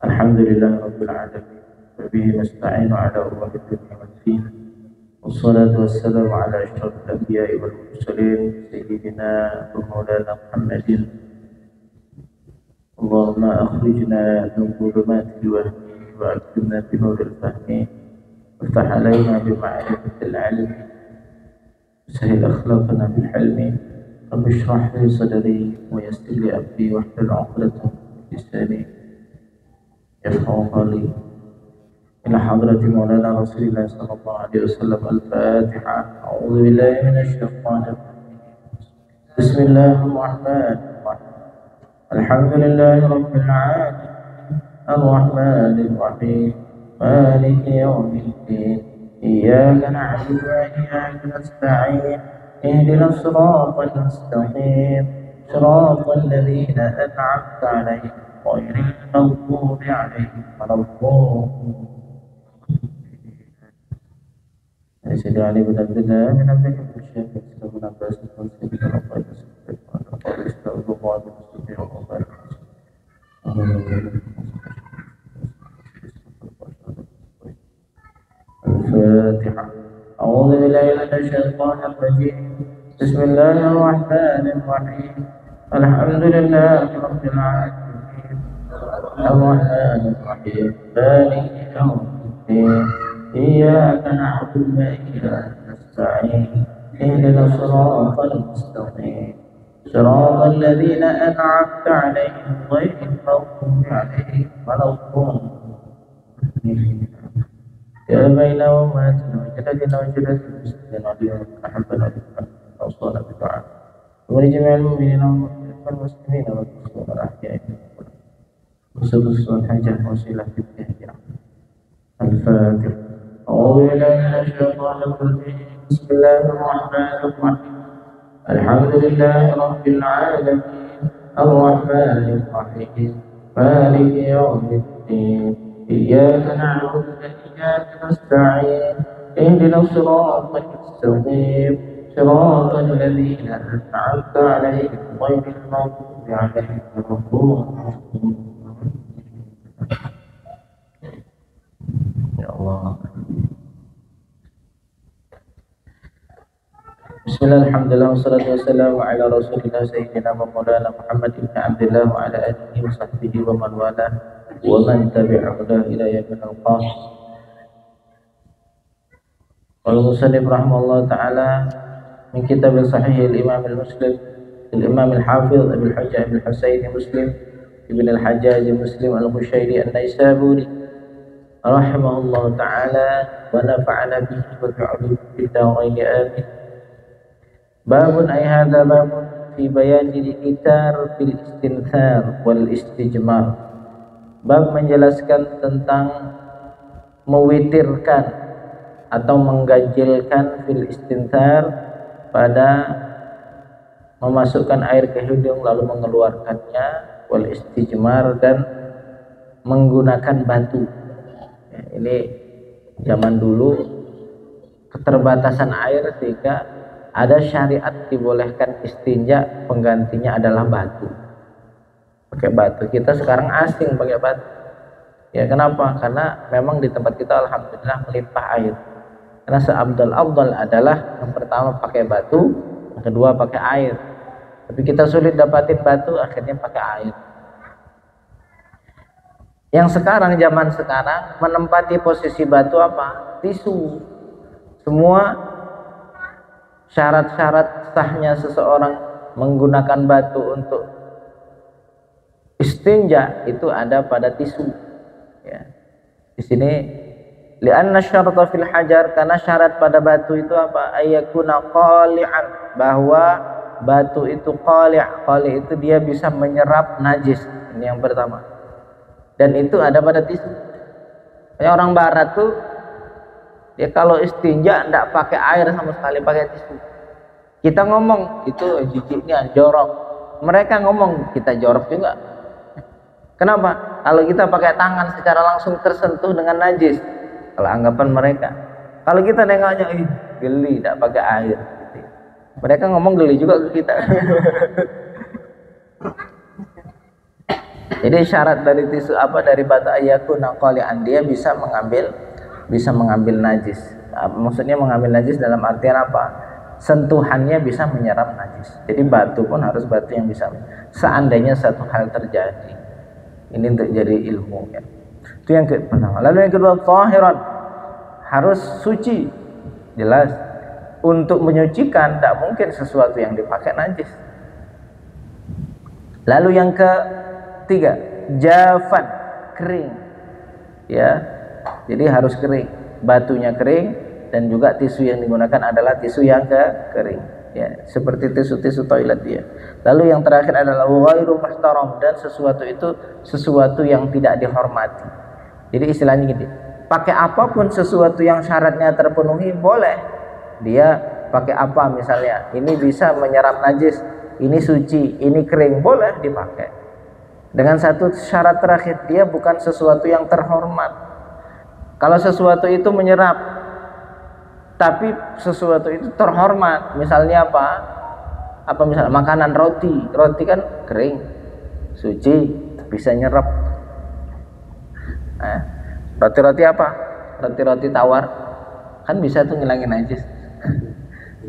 الحمد لله رب العالمين وبه نستعين على أمور الدنيا والدين والصلاة والسلام على أشرف الأنبياء والمرسلين سيدنا ومولانا محمد. اللهم أخرجنا من ظلمات الوهم وأكرمنا بنور الفهم وافتح علينا بمعرفة العلم وسهل أخلاقنا بالحلم. رب اشرح لي صدري ويسر لي أمري واحلل عقدة من لساني يفقهوا قولي. إلى حضرة مولانا رسول الله صلى الله عليه وسلم. الفاتحة. أعوذ بالله من الشيطان الرجيم. بسم الله الرحمن الرحيم. الحمد لله رب العالمين الرحمن الرحيم مالك يوم الدين إياك نعبد وإياك نستعين اهدنا الصراط المستقيم صراط الذين أنعمت عليهم غير المغضوب عليهم ولا الضالين. سيدي علي بن عبد الله من عبد الله بن الشيخ بن عباس بن سيدنا ربي الفاتحة. أعوذ بالله من الشيطان الرجيم. بسم الله الرحمن الرحيم. الحمد لله رب العالمين الرحمن الرحيم مالك يوم الدين إياك نعبد وإياك نستعين اهدنا الصراط المستقيم صراط الذين أنعمت عليهم غير المغضوب عليهم ولا الضالين. يا بينهما وجدنا وجدت المسلمين عليهم أحبنا بك أوصانا بدعاء ولجميع المؤمنين والمسلمين والمسلمين والأحياء وسبس والحاجة وسيلة في الدنيا. الفاتحة. أعوذ بالله من الشيطان الرجيم. بسم الله الرحمن الرحيم. الحمد لله رب العالمين الرحمن الرحيم مالك يوم الدين إياك نعبد وإياك نستعين اهدنا الصراط المستقيم صراط الذين أنعمت عليهم غير المغضوب عليهم ولا الضالين. Ya Allah. Bismillah, alhamdulillah, wassalatu wassalamu ala rasulillah sayyidina wa maulana Muhammad ibn Abdullah wa ala alihi wa sahbihi wa man wala wa man tabi'ahu ila yaumil qiyamah. Qala musannif rahimahullah ta'ala min kitab sahih al-Imam al-Muslim al-Imam al-Hafiz Abu al-Hajjaj Ibn Husayn Muslim Ibn al-Hajjaj Muslim al-Qushayri an-Naisaburi rahimahullah ta'ala wa nafa'ana bihi wa bi'ulumihi fid darain amin. Babun ay hadza babun fi bayan al-itar fil istinthar wal istijmar. Bab menjelaskan tentang mewitirkan atau mengganjilkan fil istinthar pada memasukkan air ke hidung lalu mengeluarkannya, wal istijmar dan menggunakan batu. Ini zaman dulu keterbatasan air sehingga ada syariat dibolehkan istinja, penggantinya adalah batu. Pakai batu. Kita sekarang asing pakai batu. Ya kenapa? Karena memang di tempat kita alhamdulillah melimpah air. Karena seabdal-abdal adalah yang pertama pakai batu, yang kedua pakai air. Tapi kita sulit dapatin batu, akhirnya pakai air. Yang sekarang, zaman sekarang menempati posisi batu apa? Tisu. Semua syarat-syarat sahnya seseorang menggunakan batu untuk istinja itu ada pada tisu. Ya. Di sini li'anna syarata fil hajar, karena syarat pada batu itu apa? Ayyakuna qali'an, bahwa batu itu qali'. Qali' itu dia bisa menyerap najis. Ini yang pertama. Dan itu ada pada tisu. Kayak orang barat tuh dia kalau istinja enggak pakai air sama sekali, pakai tisu. Kita ngomong itu jijiknya jorok. Mereka ngomong kita jorok juga. Kenapa? Kalau kita pakai tangan secara langsung tersentuh dengan najis. Kalau anggapan mereka. Kalau kita nengoknya, geli, tidak pakai air. Mereka ngomong geli juga ke kita. Jadi syarat dari tisu dari batu ayakuna qali'an, dia bisa mengambil najis. Maksudnya mengambil najis dalam artian apa? Sentuhannya bisa menyerap najis. Jadi batu pun harus batu yang bisa, seandainya satu hal terjadi. Ini untuk jadi ilmu ya. Itu yang pertama. Lalu yang kedua, tahiran, harus suci. Jelas. Untuk menyucikan tidak mungkin sesuatu yang dipakai najis. Lalu yang ketiga, jafan, kering. Ya. Jadi harus kering. Batunya kering dan juga tisu yang digunakan adalah tisu yang kering. Ya, seperti tisu-tisu toilet dia. Lalu yang terakhir adalah ghairu muhtaram, dan sesuatu itu sesuatu yang tidak dihormati. Jadi istilahnya gini, pakai apapun sesuatu yang syaratnya terpenuhi boleh. Dia pakai apa misalnya, ini bisa menyerap najis, ini suci, ini kering, boleh dipakai. Dengan satu syarat terakhir, dia bukan sesuatu yang terhormat. Kalau sesuatu itu menyerap, tapi sesuatu itu terhormat, misalnya apa? Apa misalnya makanan, roti kan kering, suci, bisa nyerap. Roti-roti apa? Roti-roti tawar, kan bisa tuh ngilangin najis.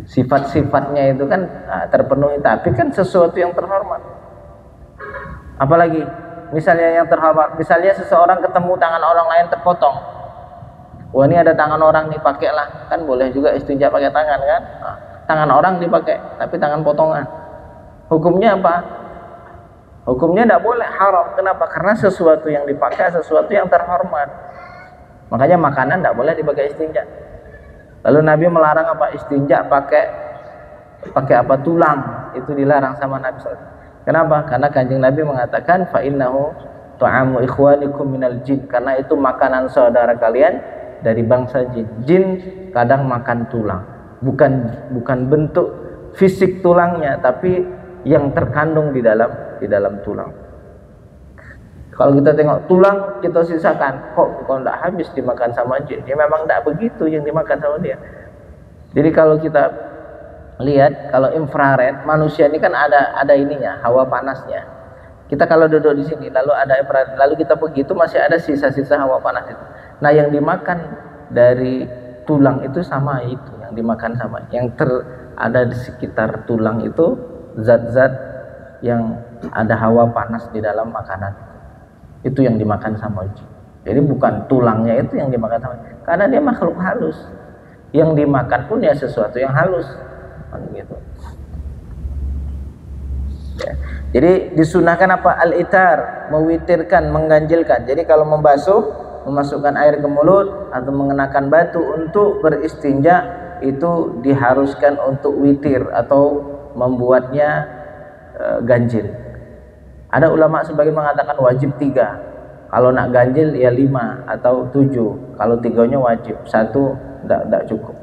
Sifat-sifatnya itu kan terpenuhi, tapi kan sesuatu yang terhormat. Apalagi misalnya yang terhormat, misalnya seseorang ketemu tangan orang lain terpotong, wah ini ada tangan orang nih, pakailah. Kan boleh juga istinja pakai tangan kan, tangan orang dipakai tapi tangan potongan, hukumnya apa? Hukumnya tidak boleh, haram. Kenapa? Karena sesuatu yang dipakai sesuatu yang terhormat. Makanya makanan tidak boleh dipakai istinja. Lalu Nabi melarang apa? Istinja pakai apa? Tulang. Itu dilarang sama Nabi SAW. Kenapa? Karena Kanjeng Nabi mengatakan fa innahu ta'amu ikhwanikum minal jin, karena itu makanan saudara kalian dari bangsa jin. Jin kadang makan tulang. Bukan bentuk fisik tulangnya, tapi yang terkandung di dalam tulang. Kalau kita tengok tulang kita sisakan, kok kalau tidak habis dimakan sama jin? Ya memang tidak begitu yang dimakan sama dia. Jadi kalau kita lihat, kalau infrared, manusia ini kan ada ininya, hawa panasnya. Kita kalau duduk di sini lalu ada infrared, lalu kita pergi, itu masih ada sisa-sisa hawa panas itu. Nah yang dimakan dari tulang itu sama itu, yang dimakan sama, yang ada di sekitar tulang itu zat-zat yang ada hawa panas di dalam makanan. Itu yang dimakan sama jin. Jadi bukan tulangnya itu yang dimakan sama jin, karena dia makhluk halus. Yang dimakan pun ya sesuatu yang halus, gitu. Ya. Jadi disunahkan apa? Al-itar, mewitirkan, mengganjilkan. Jadi kalau membasuh, memasukkan air ke mulut atau mengenakan batu untuk beristinja, itu diharuskan untuk witir atau membuatnya ganjil. Ada ulama sebagian mengatakan wajib 3. Kalau nak ganjil ya 5 atau 7. Kalau 3-nya wajib, 1 tidak cukup.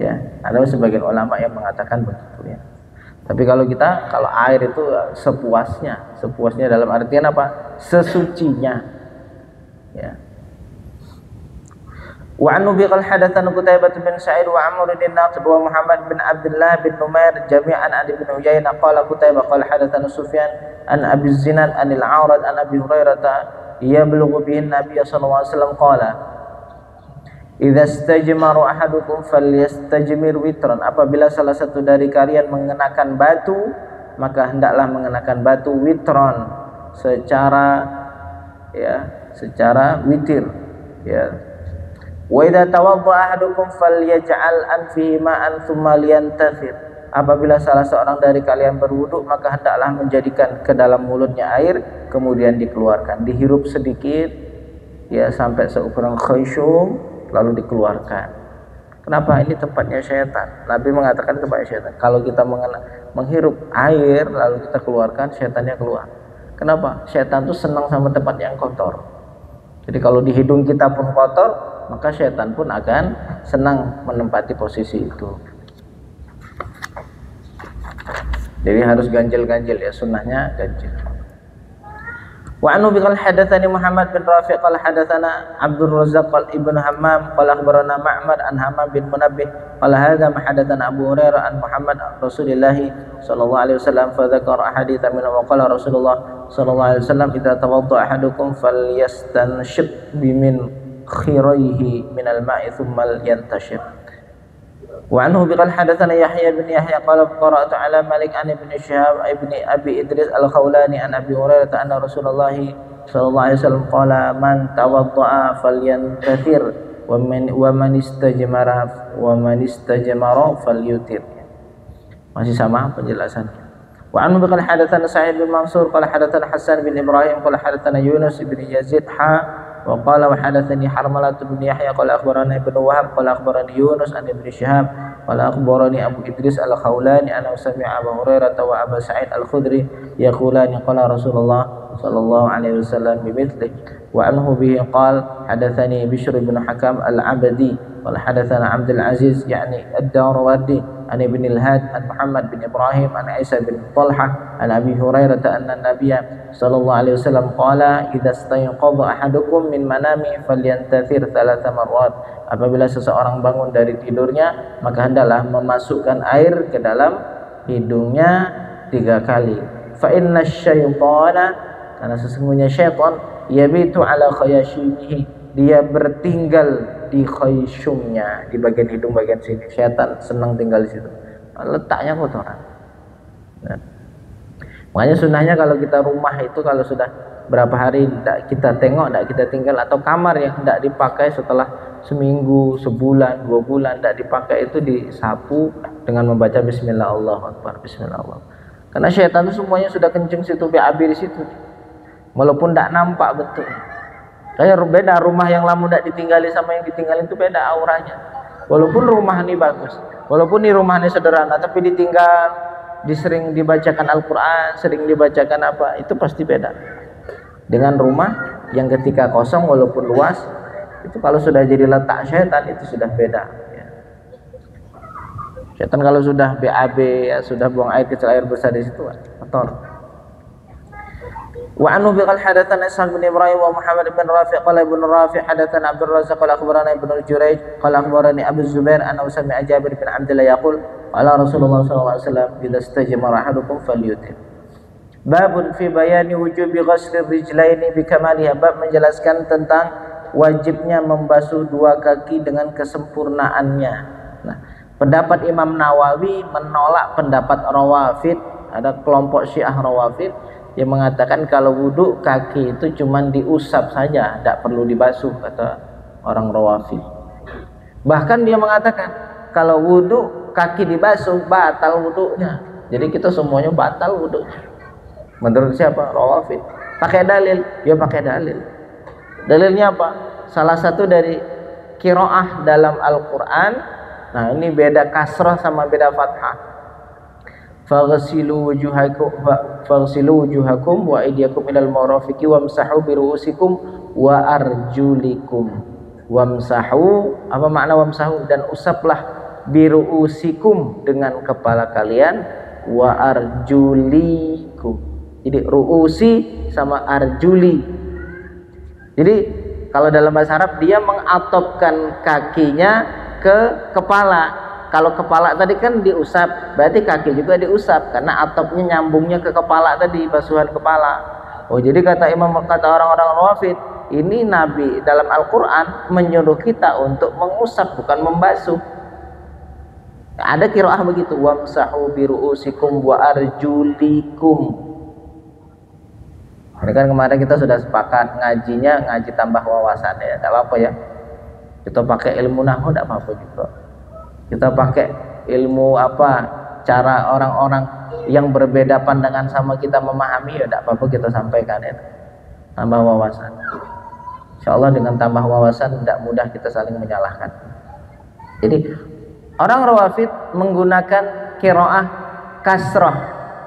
Ya, ada sebagian ulama yang mengatakan begitu ya. Tapi kalau air itu sepuasnya dalam artian apa? Sesucinya. Ya. Wa an Nubi qala hadatsana Qutaibah bin Sa'id wa Amr bin Naqib wa Muhammad bin Abdullah bin Numair jami'an an Ibn Uyainah qala Qutaibah qala hadatsana Sufyan an Abi Zinad an Al-A'raj an Abi Hurairah yablughu bihi Nabi sallallahu alaihi wasallam qala idza istajmaru ahadukum falyastajmir witran, apabila salah satu dari kalian mengenakan batu maka hendaklah mengenakan batu witron secara witir ya. Wa idza tawadda ahadukum falyaj'al anfihi ma'an thumma liyantathir, apabila salah seorang dari kalian berwudu maka hendaklah menjadikan ke dalam mulutnya air kemudian dikeluarkan, dihirup sedikit ya sampai seukuran khayshum lalu dikeluarkan. Kenapa? Ini tempatnya syaitan. Nabi mengatakan tempatnya syaitan. Kalau kita menghirup air lalu kita keluarkan, syaitannya keluar. Kenapa? Syaitan itu senang sama tempat yang kotor. Jadi kalau di hidung kita pun kotor, maka syaitan pun akan senang menempati posisi itu. Jadi harus ganjil-ganjil ya, sunnahnya ganjil. Wa anhu biqal hadatsani Muhammad bin Rafi' qala hadatsana Abdul Razzaq ibn Hammam qala akhbarana Ma'mar an Hammam bin Munabbih qala hadza ma hadatsana Abu Hurairah an Muhammad Rasulillah sallallahu alaihi wasallam fa dzakara ahadits min wa qala Rasulullah sallallahu alaihi wasallam idza tawadda ahadukum falyastanshib bimin khiraihi min al-ma'i thumma yantashib. Wa anhu biqal hadatsana Yahya bin Yahya qala qara'tu ala Malik an ibn Shihab ibn Abi Idris al-Khawlani an Abi Hurairah anna Rasulullah sallallahu alaihi wasallam qala man tawadda'a falyantathir wa man istajmara falyutir. Masih sama penjelasannya. Wa anhu biqal hadatsana Sa'id bin Mansur qala hadatsana Hasan bin Ibrahim qala hadatsana Yunus bin Yazid wa qala wa hadatsani Harmalah bin Yahya qala akhbarana Ibnu Wahab qala akhbarani Yunus an Ibnu Shihab qala akhbarani Abu Idris al-Khawlani anna sami'a Abu Hurairah wa Abu Sa'id al-Khudri yaqulani qala Rasulullah sallallahu alaihi wasallam bimithli wa anhu bihi qala hadatsani Bishr bin Hakam al-Abdi qala hadatsana Abdul Aziz yani ad-Darawardi an Ibn al-Had an Muhammad bin Ibrahim an Isa bin Talha an Abi Hurairah anna Nabiyya sallallahu alaihi wasallam qala idza stayqadha ahadukum min manami falyantathir 3 marrat. Apabila seseorang bangun dari tidurnya maka hendaklah memasukkan air ke dalam hidungnya 3 kali. Fa inna syaitana, karena sesungguhnya syaitan yabitu ala khayashimihi, dia bertinggal di khayshumnya, di bagian hidung bagian sini. Syaitan senang tinggal di situ, letaknya kotoran. Nah, makanya sunnahnya kalau kita rumah itu kalau sudah berapa hari tidak kita tengok, tidak kita tinggal, atau kamar yang tidak dipakai setelah seminggu, sebulan, 2 bulan tidak dipakai, itu disapu dengan membaca Bismillah Allahu Akbar, Bismillah Allah. Karena syaitan itu semuanya sudah kencing situ, BAB di situ, walaupun tidak nampak betul. Kayak beda rumah yang lama tidak ditinggali sama yang ditinggalin itu beda auranya. Walaupun rumah ini bagus, walaupun ini rumah ini sederhana, tapi ditinggal, sering dibacakan Al-Quran, sering dibacakan apa, itu pasti beda dengan rumah yang ketika kosong walaupun luas, itu kalau sudah jadi letak syaitan itu sudah beda ya. Syaitan kalau sudah BAB ya, sudah buang air kecil air besar di situ kotor. Wa anhu biqal hadatsana Ishaq bin Ibrahim wa Muhammad bin Rafi' qala ibn Rafi' hadatsana Abdul Razzaq qala akhbarana Ibnu Jurayj qala akhbarani Abu Zubair anna sami'a Jabir bin Abdullah yaqul qala Rasulullah sallallahu alaihi wasallam idza istajmara ahadukum falyutir. Babun fi bayani wujubi ghusli rijlaini bi kamaliha, bab menjelaskan tentang wajibnya membasuh 2 kaki dengan kesempurnaannya. Nah, pendapat Imam Nawawi menolak pendapat Rawafid. Ada kelompok Syiah Rawafid yang mengatakan kalau wudhu kaki itu cuma diusap saja, tidak perlu dibasuh, kata orang Rawafid. Bahkan dia mengatakan kalau wudhu kaki dibasuh batal wudhunya. Jadi kita semuanya batal wudhunya. Menurut siapa? Rawafid. Pakai dalil? Ya pakai dalil. Dalilnya apa? Salah satu dari qiraah dalam Al-Quran. Nah ini beda kasrah sama beda fathah. Faghsilu wujuhakum wa aydiyakum ilal marafiqi wamsahu bi ru'usikum wa arjulikum. Wamsahu, apa makna wamsahu? Dan usaplah bi ru'usikum, dengan kepala kalian, wa arjulikum. Jadi ru'usi sama arjuli. Jadi kalau dalam bahasa Arab dia mengatopkan kakinya ke kepala. Kalau kepala tadi kan diusap, berarti kaki juga diusap karena atopnya nyambungnya ke kepala tadi, basuhan kepala. Oh, jadi kata orang-orang Rawafid, ini Nabi dalam Al-Qur'an menyuruh kita untuk mengusap bukan membasuh. Ada qiraah begitu, wamsahu bi ru'usikum wa arjulikum. Ini kan kemarin kita sudah sepakat ngajinya ngaji tambah wawasan ya, tidak apa-apa ya. Kita pakai ilmu nahwu tidak apa-apa juga. Kita pakai ilmu apa, cara orang-orang yang berbeda pandangan sama kita memahami, ya tidak apa-apa kita sampaikan ya. Tambah wawasan. Insya Allah dengan tambah wawasan tidak mudah kita saling menyalahkan. Jadi orang Rawafid menggunakan qiraah kasrah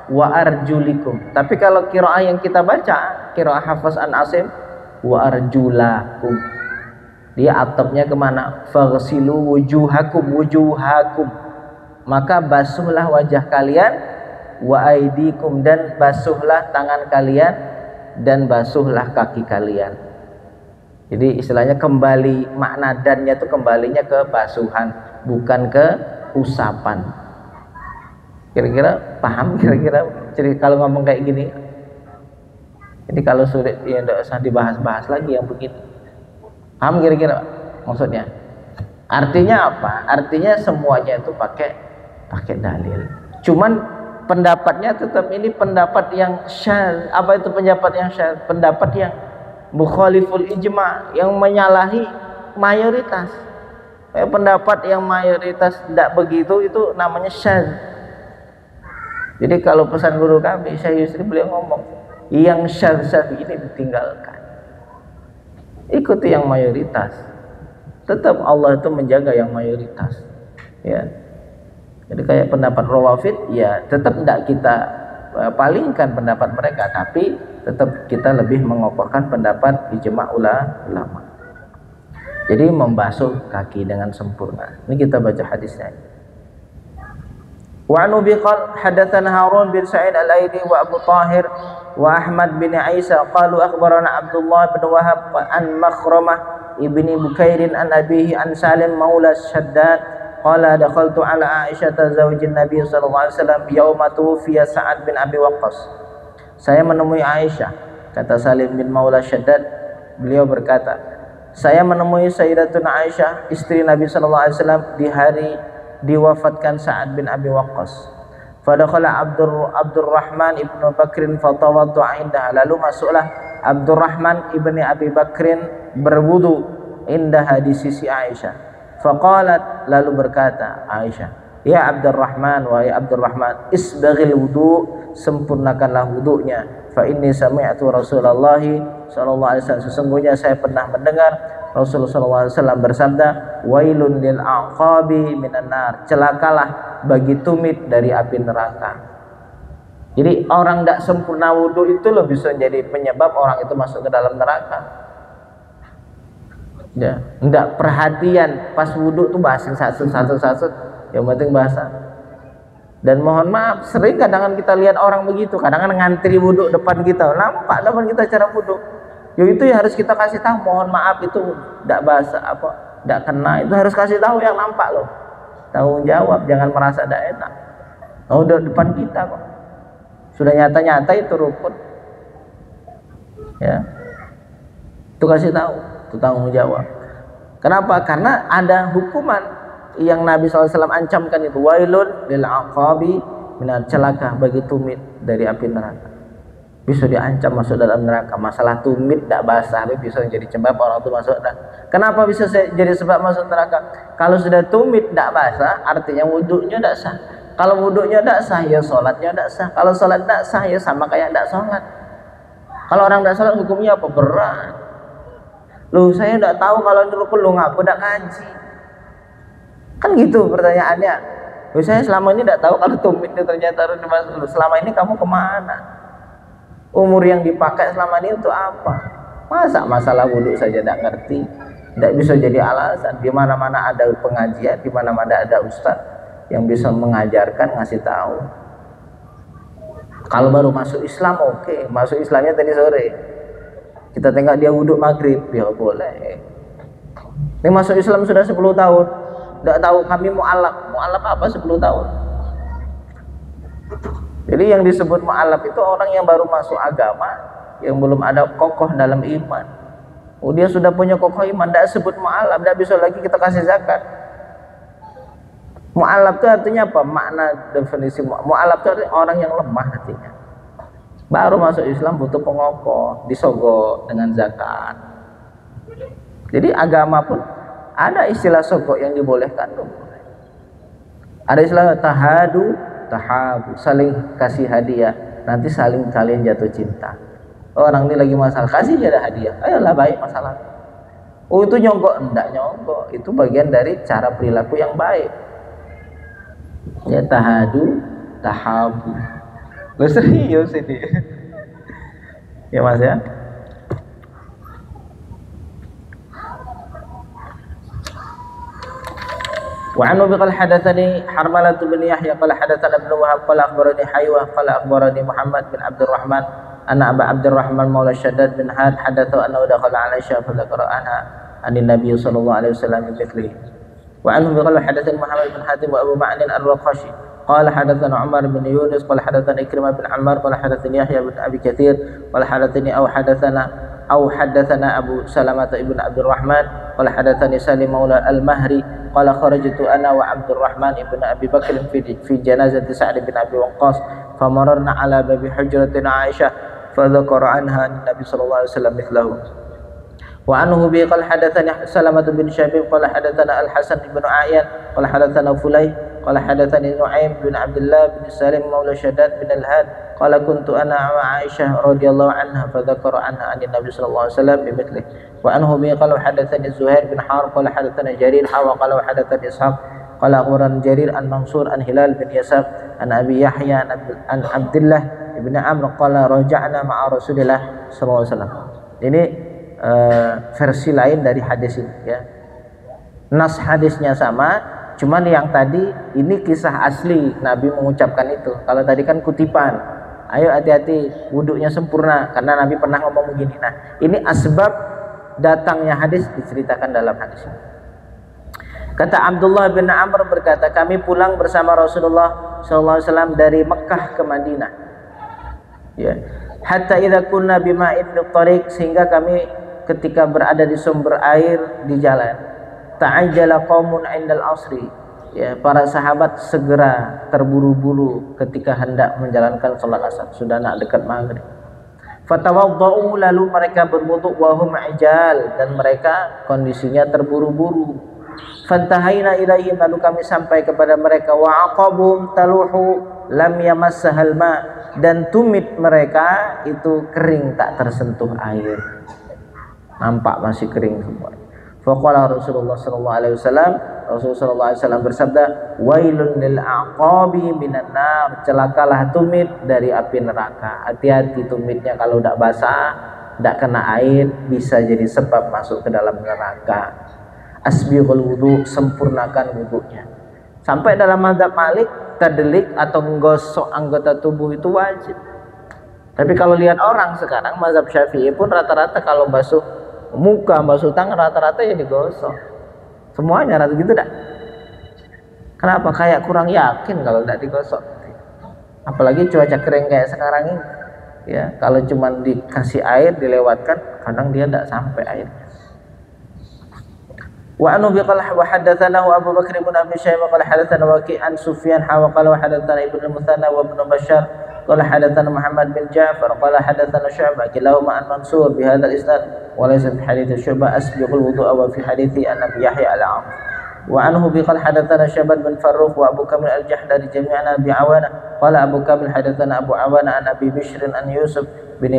wa arjulikum. Tapi kalau qiraah yang kita baca, qiraah Hafs an Asim, wa arjulakum. Dia atapnya kemana? Faghsilu wujuhakum, wujuhakum. Maka basuhlah wajah kalian, wa aidikum, dan basuhlah tangan kalian, dan basuhlah kaki kalian. Jadi istilahnya kembali, makna dannya itu kembalinya ke basuhan, bukan ke usapan. Kira-kira paham kira-kira kalau ngomong kayak gini? Jadi kalau sulit ya tidak usah dibahas-bahas lagi yang begini. Paham kira-kira maksudnya? Artinya apa? Artinya semuanya itu pakai dalil. Cuman pendapatnya tetap ini pendapat yang syadz. Apa itu pendapat yang syadz? Pendapat yang mukhaliful ijma, yang menyalahi mayoritas. Pendapat yang mayoritas tidak begitu itu namanya syadz. Jadi kalau pesan guru kami Syekh Yusri, beliau ngomong yang syadz ini ditinggalkan, ikuti yang mayoritas. Tetap Allah itu menjaga yang mayoritas, ya. Jadi kayak pendapat Rawafid, ya tetap tidak kita palingkan pendapat mereka, tapi tetap kita lebih mengokohkan pendapat ijma ulama. Jadi membasuh kaki dengan sempurna. Ini kita baca hadisnya. Wa anu biqal hadatsana Harun bin Sa'id al-Aidi wa Abu Tahir wa Ahmad bin Isa qalu akhbarana Abdullah bin Wahab an Makhramah ibni Bukairin an abihi an Salim maula Shaddad qala dakhaltu ala Aisyah zawjin Nabi sallallahu alaihi wasallam yauma tuwfiya Sa'ad bin Abi Waqqas. Saya menemui Aisyah, kata Salim bin Maula Shaddad, beliau berkata, saya menemui Sayyidatuna Aisyah istri Nabi sallallahu alaihi wasallam di hari diwafatkan Sa'ad bin Abi Waqqas. Fadakhala Abdurrahman ibnu Bakrin fatawaddu'a indaha, lalu masuklah Abdurrahman ibni Abi Bakrin berwudu indaha di sisi Aisyah. Faqalat, lalu berkata Aisyah, ya Abdurrahman, wahai Abdurrahman, isbaghil wudu, sempurnakanlah wudunya. Fa inni sami'tu Rasulullah sallallahu alaihi wasallam, sesungguhnya saya pernah mendengar Rasulullah sallallahu alaihi wasallam bersabda, wailun lil aqabi minan nar, celakalah bagi tumit dari api neraka. Jadi orang tidak sempurna wudu itu loh bisa jadi penyebab orang itu masuk ke dalam neraka. Ya, tidak perhatian pas wudu tuh basah satu, yang penting basah. Dan mohon maaf, sering kadang kita lihat orang begitu, kadang ngantri wudu depan kita, nampak depan kita cara wudu. Itu ya harus kita kasih tahu, mohon maaf itu tidak basah apa, tidak kena, itu harus kasih tahu yang nampak loh. Tanggung jawab, jangan merasa tidak enak. Oh, udah depan kita kok. Sudah nyata-nyata itu rukun. Ya. Itu kasih tahu, itu tanggung jawab. Kenapa? Karena ada hukuman yang Nabi SAW ancamkan itu, wailun lil aqabi minar, celaka bagi tumit dari api neraka. Bisa diancam masuk dalam neraka. Masalah tumit tidak basah tapi bisa jadi sebab orang itu masuk neraka. Kenapa bisa jadi sebab masuk neraka? Kalau sudah tumit tidak basah, artinya wudhunya tidak sah. Kalau wudhunya tidak sah, ya sholatnya tidak sah. Kalau sholat tidak sah, ya sama kayak tidak sholat. Kalau orang tidak sholat hukumnya apa? Berat. Loh, saya tidak tahu kalau ini rukun, lu ngaku tidak kaji. Kan gitu pertanyaannya. Loh, saya selama ini tidak tahu kalau tumit itu ternyata harus dimasuk. Selama ini kamu kemana? Umur yang dipakai selama ini untuk apa? Masa masalah wudhu saja tidak ngerti? Tidak bisa jadi alasan. Di mana-mana ada pengajian, di mana-mana ada ustaz yang bisa mengajarkan, ngasih tahu. Kalau baru masuk Islam, oke. Masuk Islamnya tadi sore. Kita tengok dia wudhu maghrib, ya boleh. Ini masuk Islam sudah 10 tahun. Tidak tahu kami mu'alaf. Mu'alaf apa 10 tahun? Jadi yang disebut mu'alaf itu orang yang baru masuk agama, yang belum ada kokoh dalam iman. Oh, dia sudah punya kokoh iman, tidak sebut mu'alaf, tidak bisa lagi kita kasih zakat. Mu'alaf itu artinya apa? Makna definisi mu'alaf itu artinya orang yang lemah hatinya. Baru masuk Islam butuh pengokoh, disogok dengan zakat. Jadi agama pun ada istilah sogok yang dibolehkan. Ada istilah tahadu, tahabu, saling kasih hadiah, nanti saling kalian jatuh cinta. Orang ini lagi masalah, kasih dia ada hadiah, ayolah baik masalah. Oh, itu nyogok? Enggak nyogok, itu bagian dari cara perilaku yang baik. Ya, tahadu, tahabu. Lu serius ini? Ya mas ya. Wa anu biqal hadatsani Harmalah bin Yahya qala hadatsana Ibnu Wahab qala akhbarani Haywah qala akhbarani Muhammad bin Abdurrahman anna Aba Abdurrahman maula Shaddad bin Had hadathu annahu dakhala Aisyah fa dzakara anha anin Nabi sallallahu alaihi wasallam mithlihi. Wa anhu qala hadatsana Muhammad bin Hatim wa Abu Ma'nin ar-Raqashi qala hadatsana Umar bin Yunus qala hadatsana Ikrimah bin Ammar qala hadatsani Yahya bin Abi Katsir qala hadatsani أو حدثنا أبو سلمة ابن عبد الرحمن قال حدثني سالم مولى المهري قال خرجت أنا وعبد الرحمن ابن أبي بكر في جنازة سعد بن أبي وقاص فمررنا على باب حجرة عائشة فذكر عنها النبي صلى الله عليه وسلم مثله. وعنه به قال حدثني سلمة بن شبيب قال حدثنا الحسن بن عيان قال حدثنا فليح قال حدثني نعيم بن عبد الله بن سالم مولى شداد بن الهاد قال كنت أنا مع عائشة رضي الله عنها فذكر عنها عن النبي صلى الله عليه وسلم بمثله. وعنه به قال حدثني زهير بن حرب قال حدثنا جرير قال وحدثني إسحاق قال أخبرنا جرير عن منصور عن هلال بن يسار عن أبي يحيى عن عبد الله بن عمرو قال رجعنا مع رسول الله صلى الله عليه وسلم. Ini versi lain dari hadis ini ya. Nas hadisnya sama, cuman yang tadi ini kisah asli Nabi mengucapkan itu. Kalau tadi kan kutipan. Ayo hati-hati, wudhunya sempurna karena Nabi pernah ngomong begini. Nah, ini asbab datangnya hadis diceritakan dalam hadis ini. Kata Abdullah bin Amr berkata, kami pulang bersama Rasulullah SAW dari Mekah ke Madinah. Ya. Hatta idza kunna bima'in fi thariq, sehingga kami ketika berada di sumber air di jalan. Ta'ajjala qaumun 'indal asri. Ya, para sahabat segera terburu-buru ketika hendak menjalankan salat asar, sudah nak dekat maghrib. Fatawaddau, lalu mereka berwudu wa hum ijal, dan mereka kondisinya terburu-buru. Fantahaina ilaihim, lalu kami sampai kepada mereka. Wa aqabum taluhu lam yamassahal ma, dan tumit mereka itu kering, tak tersentuh air, nampak masih kering semua. Faqala Rasulullah sallallahu alaihi wasallam, Rasulullah sallallahu alaihi wasallam bersabda, wailun lil aqabi minan nar, celakalah tumit dari api neraka. Hati-hati tumitnya, kalau tidak basah, tidak kena air, bisa jadi sebab masuk ke dalam neraka. Asbighul wudu, sempurnakan wudunya. Sampai dalam mazhab Malik, tadelik atau menggosok anggota tubuh itu wajib. Tapi kalau lihat orang sekarang, mazhab Syafi'i pun rata-rata kalau basuh muka, basuh tangan, rata-rata ya digosok. Semuanya rata gitu dah. Kenapa? Kayak kurang yakin kalau tidak digosok. Apalagi cuaca kering kayak sekarang ini. Ya, kalau cuma dikasih air, dilewatkan, kadang dia tidak sampai air. Wa anhu biqala wa hadatsanahu Abu Bakr bin Abi Syaibah qala hadatsana Waqi' an Sufyan wa qala hadatsana Ibnu al-Muthanna wa Ibnu Bashar qala hadatsana Muhammad bin Ja'far qala hadatsana Syu'bah kilahuma an Mansur bi hadzal isnad wa laysa fi hadits Syu'bah asbiqul wudu'a wa fi hadithi an Abi Yahya al-Am. Wa anhu biqala hadatsana Syaban bin Farrukh wa Abu Kamil al-Jahdari jami'an Abi Awana qala Abu Kamil hadatsana Abu Awana an Abi Bishr an Yusuf bin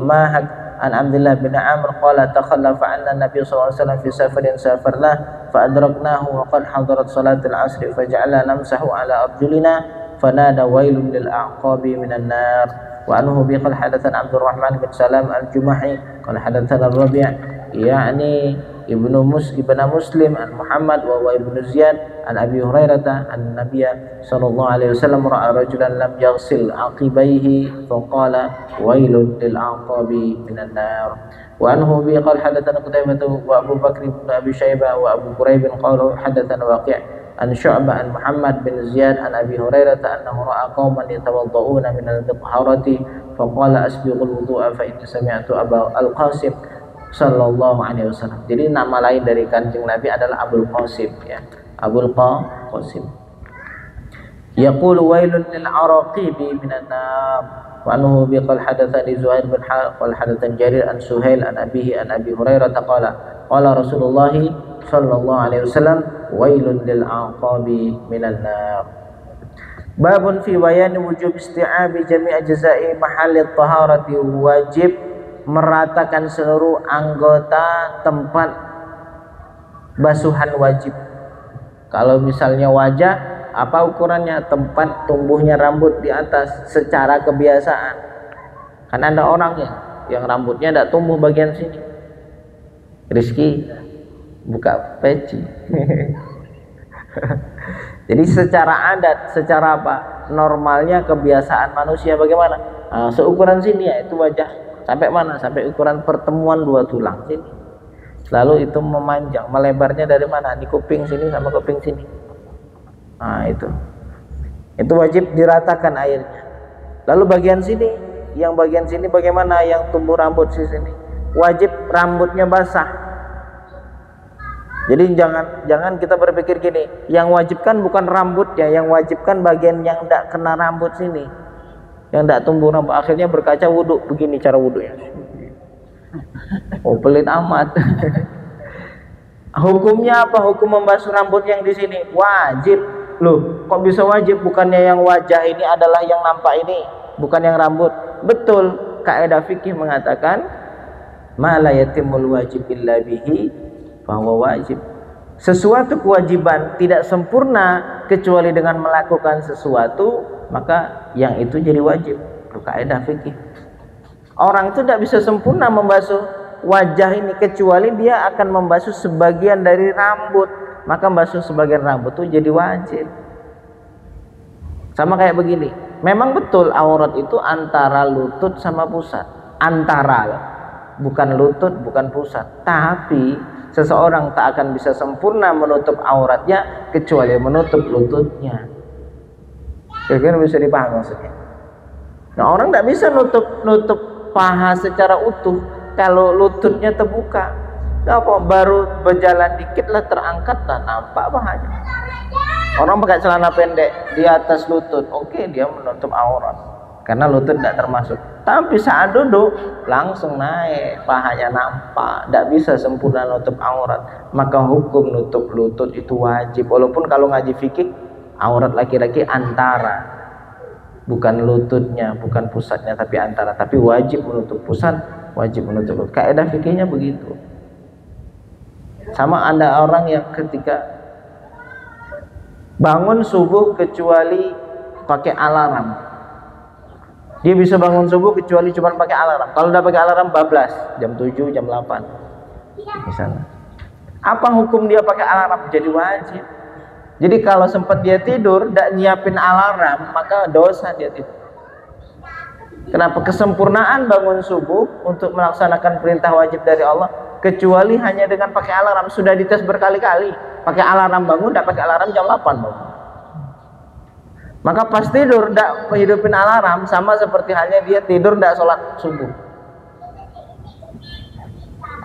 Mahak an Abdullah bin Amr qala takhallafa 'anna Nabi sallallahu alaihi wasallam fi safarin safarna fa adraknahu wa qad hadarat salatul 'asr faja'alna namsahu 'ala arjulina fanada wailun lil a'qabi minan nar. Wa anhu bi qala hadatsana Abdurrahman bin Salam al-Jumahi qala hadatsana Rabi' yani Ibnu Muslim an Muhammad wa Ibnu Ziyad an Abi Hurairah an Nabiyya sallallahu alaihi wasallam ra'a rajulan lam yaghsil aqibaihi fa qala wailun lil aqabi minan nar. Wa anhu bi qala hadatsana Qutaibah wa Abu Bakr bin Abi Syaibah wa Abu Quraib qala hadatsana Waqi' an Syu'bah an Muhammad bin Ziyad an Abi Hurairah annahu ra'a qauman yatawadda'una min al-tahharati fa qala asbighul wudu'a fa inni sami'tu Abu al-Qasim sallallahu alaihi wasallam. Jadi nama lain dari Kanjeng Nabi adalah Abul Qasim ya. Abul Qasim. Yaqulu wailun lil araqibi minan nar. Wa anhu bi qala hadatsani Zuhair bin Harb qala hadatsani Jarir an Suhail an abihi an Abi Hurairah qala Rasulullah sallallahu alaihi wasallam wailun lil aqabi minan nar. Babun fi bayani wujub isti'abi jami' ajza'i mahalli taharati, wajib meratakan seluruh anggota tempat basuhan wajib. Kalau misalnya wajah, apa ukurannya? Tempat tumbuhnya rambut di atas secara kebiasaan. Kan ada orang yang rambutnya tidak tumbuh bagian sini. Rizki buka peci. Jadi secara adat, secara apa? Normalnya kebiasaan manusia bagaimana? seukuran sini ya, itu wajah sampai mana? Sampai ukuran pertemuan dua tulang sini. Lalu itu memanjang, melebarnya dari mana? Di kuping sini sama kuping sini. Nah itu wajib diratakan airnya. Lalu bagian sini, yang bagian sini bagaimana? Yang tumbuh rambut di sini, wajib rambutnya basah. Jadi jangan kita berpikir gini, yang wajibkan bukan rambutnya, yang wajibkan bagian yang tidak kena rambut sini, yang tidak tumbuh rambut. Akhirnya berkaca wudhu, begini cara wudhunya. Oh pelit amat. Hukumnya apa? Hukum membasuh rambut yang di sini wajib. Loh, kok bisa wajib? Bukannya yang wajah ini adalah yang nampak ini, bukan yang rambut? Betul, kaidah fikih mengatakan ma la yatimul wajib illa bihi bahwa wajib. Sesuatu kewajiban tidak sempurna kecuali dengan melakukan sesuatu, maka yang itu jadi wajib. Itu kaidah fikih. Orang itu tidak bisa sempurna membasuh wajah ini kecuali dia akan membasuh sebagian dari rambut, maka membasuh sebagian rambut itu jadi wajib. Sama kayak begini, memang betul aurat itu antara lutut sama pusat, antara, bukan lutut bukan pusat. Tapi seseorang tak akan bisa sempurna menutup auratnya kecuali menutup lututnya. Kira-kira bisa dipahami maksudnya? Nah, orang tidak bisa nutup paha secara utuh kalau lututnya terbuka. Apa baru berjalan dikit lah terangkat lah nampak pahanya. Orang pakai celana pendek di atas lutut, oke, dia menutup aurat karena lutut tidak termasuk. Tapi saat duduk langsung naik, pahanya nampak, tidak bisa sempurna nutup aurat. Maka hukum nutup lutut itu wajib. Walaupun kalau ngaji fikih, aurat laki-laki antara, bukan lututnya, bukan pusatnya, tapi antara. Tapi wajib menutup pusat, wajib menutup lutut. Kaidah fikihnya begitu. Sama ada orang yang ketika bangun subuh kecuali pakai alarm. Dia bisa bangun subuh kecuali cuma pakai alarm. Kalau udah pakai alarm bablas jam 7, jam 8 misalnya. Apa hukum dia pakai alarm? Jadi wajib. Jadi kalau sempat dia tidur tidak nyiapin alarm, maka dosa dia tidur. Kenapa? Kesempurnaan bangun subuh untuk melaksanakan perintah wajib dari Allah kecuali hanya dengan pakai alarm. Sudah dites berkali-kali, pakai alarm bangun, tidak pakai alarm jam 8 bangun. Maka pas tidur tidak menghidupin alarm, sama seperti halnya dia tidur tidak sholat subuh.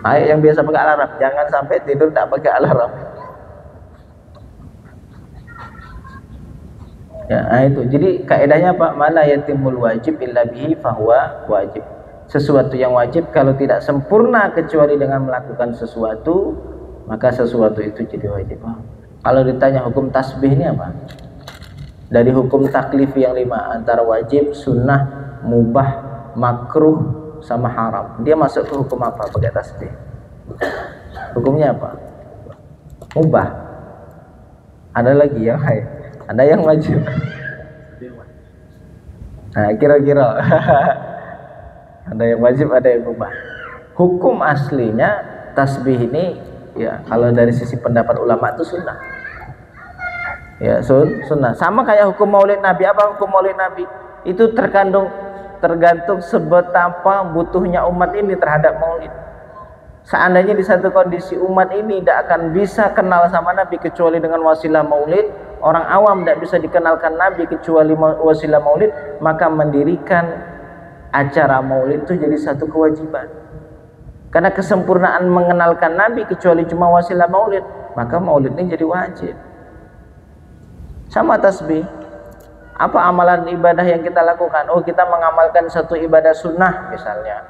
Ayo yang biasa pakai alarm, jangan sampai tidur tidak pakai alarm. Ya, itu. Jadi kaidahnya apa? Mana yatimul wajib illa bihi fahuwa wajib. Sesuatu yang wajib kalau tidak sempurna kecuali dengan melakukan sesuatu, maka sesuatu itu jadi wajib. Kalau ditanya hukum tasbih ini apa? Dari hukum taklif yang 5, antara wajib, sunnah, mubah, makruh, sama haram. Dia masuk ke hukum apa pakai tasbih? Hukumnya apa? Mubah. Ada lagi yang lain? Ada yang wajib? Nah, kira-kira ada yang wajib, ada yang mubah. Hukum aslinya tasbih ini ya kalau dari sisi pendapat ulama itu sunnah. Ya, sunnah. Sama kayak hukum maulid Nabi. Apa hukum maulid Nabi? Itu tergantung sebetapa butuhnya umat ini terhadap maulid. Seandainya di satu kondisi umat ini tidak akan bisa kenal sama Nabi kecuali dengan wasilah maulid, orang awam tidak bisa dikenalkan Nabi kecuali wasilah maulid, maka mendirikan acara maulid itu jadi satu kewajiban. Karena kesempurnaan mengenalkan Nabi kecuali cuma wasilah maulid, maka maulid ini jadi wajib. Sama tasbih. Apa amalan ibadah yang kita lakukan? Oh, kita mengamalkan satu ibadah sunnah misalnya,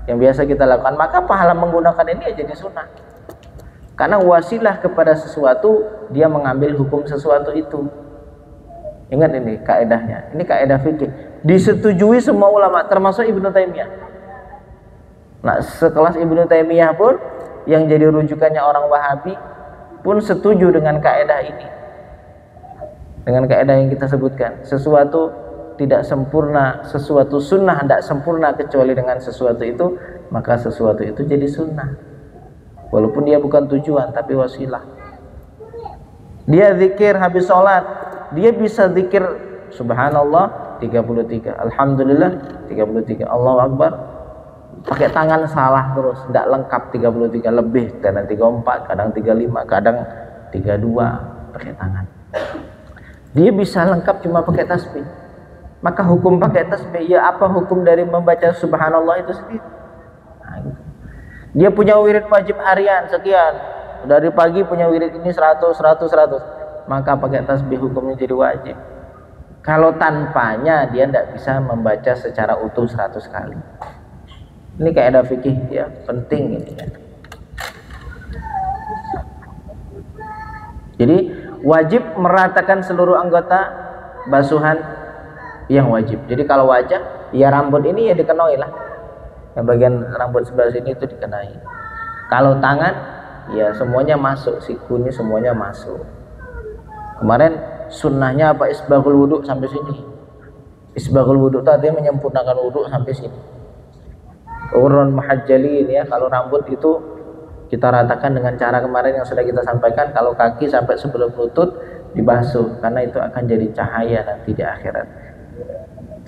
yang biasa kita lakukan, maka pahala menggunakan ini jadi sunnah. Karena wasilah kepada sesuatu, dia mengambil hukum sesuatu itu. Ingat ini kaedahnya. Ini kaedah fikih. Disetujui semua ulama, termasuk Ibnu Taimiyah. Nah, sekelas Ibnu Taimiyah pun, yang jadi rujukannya orang Wahabi, pun setuju dengan kaedah ini. Dengan kaedah yang kita sebutkan, sesuatu tidak sempurna, sesuatu sunnah tidak sempurna kecuali dengan sesuatu itu, maka sesuatu itu jadi sunnah. Walaupun dia bukan tujuan tapi wasilah. Dia zikir habis sholat, dia bisa zikir subhanallah 33. Alhamdulillah 33. Allahu Akbar. Pakai tangan salah terus, tidak lengkap 33, lebih, kadang 34, kadang 35, kadang 32 pakai tangan. Dia bisa lengkap cuma pakai tasbih. Maka hukum pakai tasbih, ya apa hukum dari membaca subhanallah itu sendiri? Nah, gitu. Dia punya wirid wajib harian sekian, dari pagi punya wirid ini 100, 100, 100, maka pakai tasbih hukumnya jadi wajib. Kalau tanpanya dia tidak bisa membaca secara utuh 100 kali. Ini kaidah fikih ya, penting ini ya. Jadi wajib meratakan seluruh anggota basuhan yang wajib. Jadi kalau wajah, ya rambut ini ya dikenai lah. Yang bagian rambut sebelah sini itu dikenai. Kalau tangan, ya semuanya masuk, siku ini semuanya masuk. Kemarin sunnahnya apa? Isbaghul wudhu sampai sini. Isbaghul wudhu itu artinya menyempurnakan wudhu sampai sini. Urun muhajjalin ya, kalau rambut itu kita ratakan dengan cara kemarin yang sudah kita sampaikan. Kalau kaki sampai sebelum lutut dibasuh, karena itu akan jadi cahaya nanti di akhirat.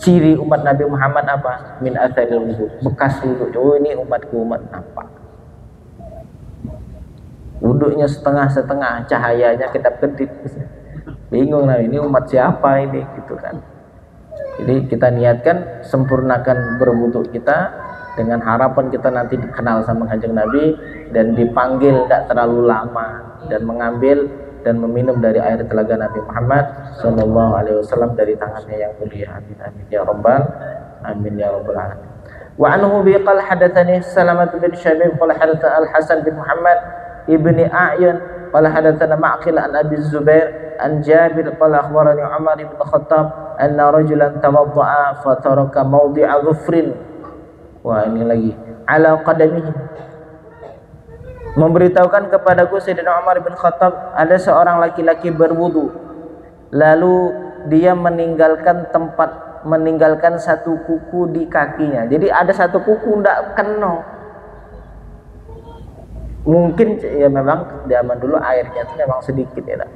Ciri umat Nabi Muhammad apa? Min atharil wudu, bekas wudu. Oh ini umatku, umat apa? Wudunya setengah-setengah, cahayanya kedap-kedip. Bingung lah, ini umat siapa ini gitu kan. Jadi kita niatkan sempurnakan berwudu kita dengan harapan kita nanti dikenal sama Kanjeng Nabi dan dipanggil tidak terlalu lama dan mengambil dan meminum dari air telaga Nabi Muhammad sallallahu alaihi wasallam dari tangannya yang mulia. Amin amin ya rabbal amin ya rabbal alamin. Wa anhu bi qala hadatsani Salamah bin Syabib qala hadatsana Al-Hasan bin Muhammad ibni A'yun qala hadatsana Ma'qil an Abi Zubair an Jabir qala akhbarani Umar bin Khattab anna rajulan tawadda'a fa taraka mawdi'a dhufrin. Wah ini lagi ala qadamihi, memberitahukan kepadaku Sayyidina Umar bin Khattab ada seorang laki-laki berwudu lalu dia meninggalkan satu kuku di kakinya. Jadi ada satu kuku tidak kena. Mungkin ya memang zaman dulu airnya itu memang sedikit ya.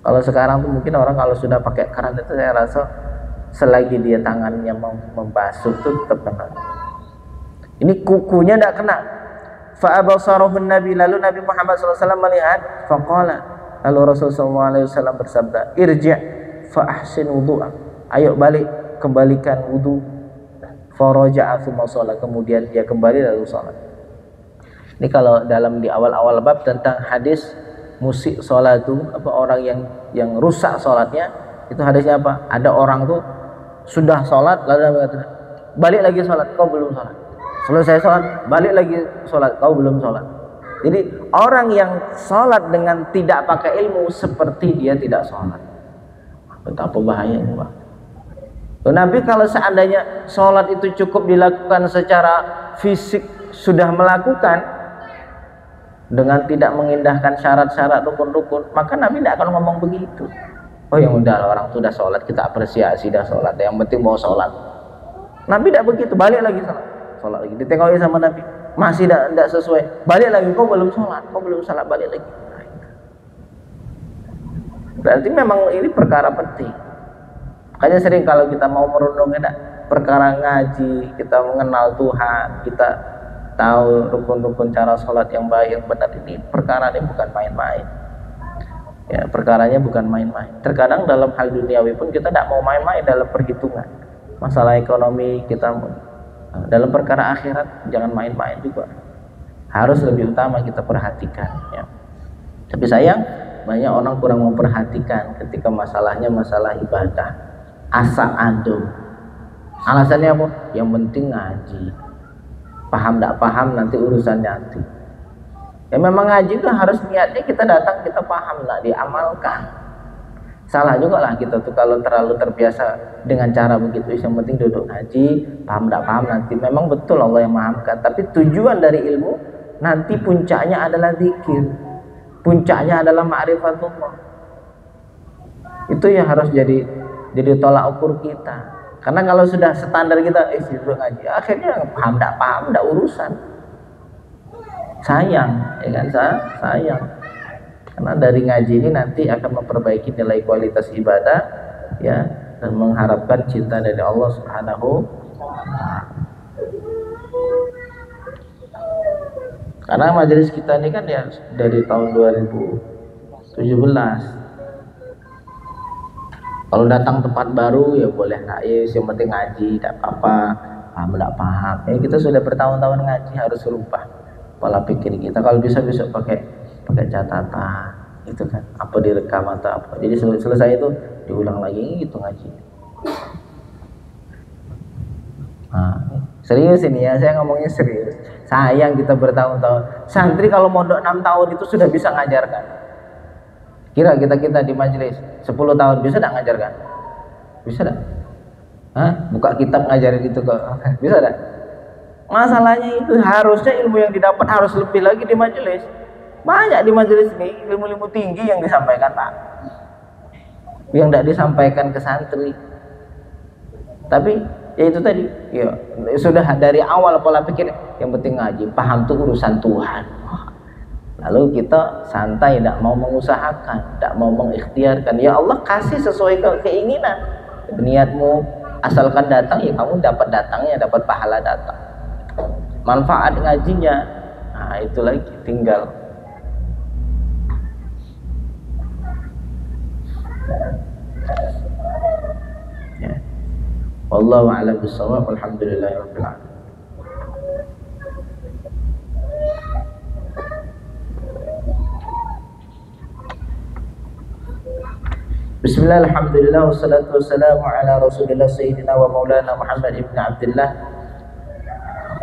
Kalau sekarang tuh mungkin orang kalau sudah pakai keran itu saya rasa selagi dia tangannya membasuh tuh tetap kena. Ini kukunya tidak kena. Fa abasarahu Nabi, lalu Nabi Muhammad SAW melihat. Faqala, lalu Rasulullah SAW bersabda, irji' fa ahsin wudu'ak, ayo balik, kembalikan wudu. Faraja'a tsumma shalat, kemudian dia kembali lalu salat. Ini kalau dalam di awal-awal bab tentang hadis musik salat itu, apa orang yang rusak salatnya, itu hadisnya apa? Ada orang tuh sudah salat lalu balik lagi salat, kau belum salat. Selesai sholat, balik lagi sholat, kau belum sholat. Jadi orang yang sholat dengan tidak pakai ilmu seperti dia tidak sholat. Betapa bahayanya Pak. Nabi kalau seandainya sholat itu cukup dilakukan secara fisik sudah melakukan dengan tidak mengindahkan syarat-syarat rukun-rukun, maka Nabi tidak akan ngomong begitu. Oh yang udah orang sudah sholat, kita apresiasi dah sholat, yang penting mau sholat. Nabi tidak begitu, balik lagi sholat lagi, ditengokin sama Nabi masih tidak sesuai, balik lagi, kau belum sholat, kau belum sholat, balik lagi. Berarti memang ini perkara penting. Makanya sering kalau kita mau merenung perkara ngaji, kita mengenal Tuhan, kita tahu rukun-rukun cara sholat yang baik, yang benar, ini perkara ini bukan main-main ya, perkaranya bukan main-main. Terkadang dalam hal duniawi pun kita tidak mau main-main dalam perhitungan masalah ekonomi kita. Dalam perkara akhirat jangan main-main juga, harus lebih utama kita perhatikan ya. Tapi sayang banyak orang kurang memperhatikan ketika masalahnya masalah ibadah, asa ado. Alasannya apa? Yang penting ngaji, paham tidak paham nanti urusan nanti. Ya memang ngaji itu harus niatnya kita datang, kita paham, nak diamalkan. Salah juga lah kita tuh kalau terlalu terbiasa dengan cara begitu. Yang penting duduk ngaji, paham tidak paham nanti. Memang betul Allah yang memahamkan, tapi tujuan dari ilmu nanti puncaknya adalah zikir, puncaknya adalah ma'rifatullah. Itu yang harus jadi tolak ukur kita. Karena kalau sudah standar kita duduk ngaji, akhirnya paham tidak urusan. Sayang, ya kan, sayang. Karena dari ngaji ini nanti akan memperbaiki nilai kualitas ibadah ya, dan mengharapkan cinta dari Allah Subhanahu wa Ta'ala. Karena majelis kita ini kan ya dari tahun 2017. Kalau datang tempat baru ya boleh nais, yang penting ngaji, tidak apa-apa. Paham tidak paham. Ya kita sudah bertahun-tahun ngaji, harus rubah pola pikir kita. Kalau bisa besok pakai catatan, itu kan apa direkam atau apa. Jadi selesai itu diulang lagi gitu ngaji. Nah, serius ini ya, saya ngomongnya serius. Sayang kita bertahun-tahun. Santri kalau mondok 6 tahun itu sudah bisa ngajarkan. Kira kita di majelis 10 tahun bisa tidak ngajarkan? Bisa tidak? Buka kitab ngajarin itu kok. Bisa tidak? Masalahnya itu harusnya ilmu yang didapat harus lebih lagi di majelis. Banyak di majelis ini ilmu-ilmu tinggi yang disampaikan Pak, yang tidak disampaikan ke santri. Tapi ya itu tadi, ya sudah dari awal pola pikir yang penting ngaji, paham tuh urusan Tuhan. Lalu kita santai, tidak mau mengusahakan, tidak mau mengikhtiarkan. Ya Allah kasih sesuai keinginan. Niatmu asalkan datang, ya kamu dapat datangnya, dapat pahala datang. Manfaat ngajinya, nah itu lagi tinggal. Ya. Wallahu a'lam bishawab. Alhamdulillahirabbil alamin. Bismillah, alhamdulillah, wassalatu wassalamu ala rasulillah sayyidina wa maulana Muhammad ibn Abdullah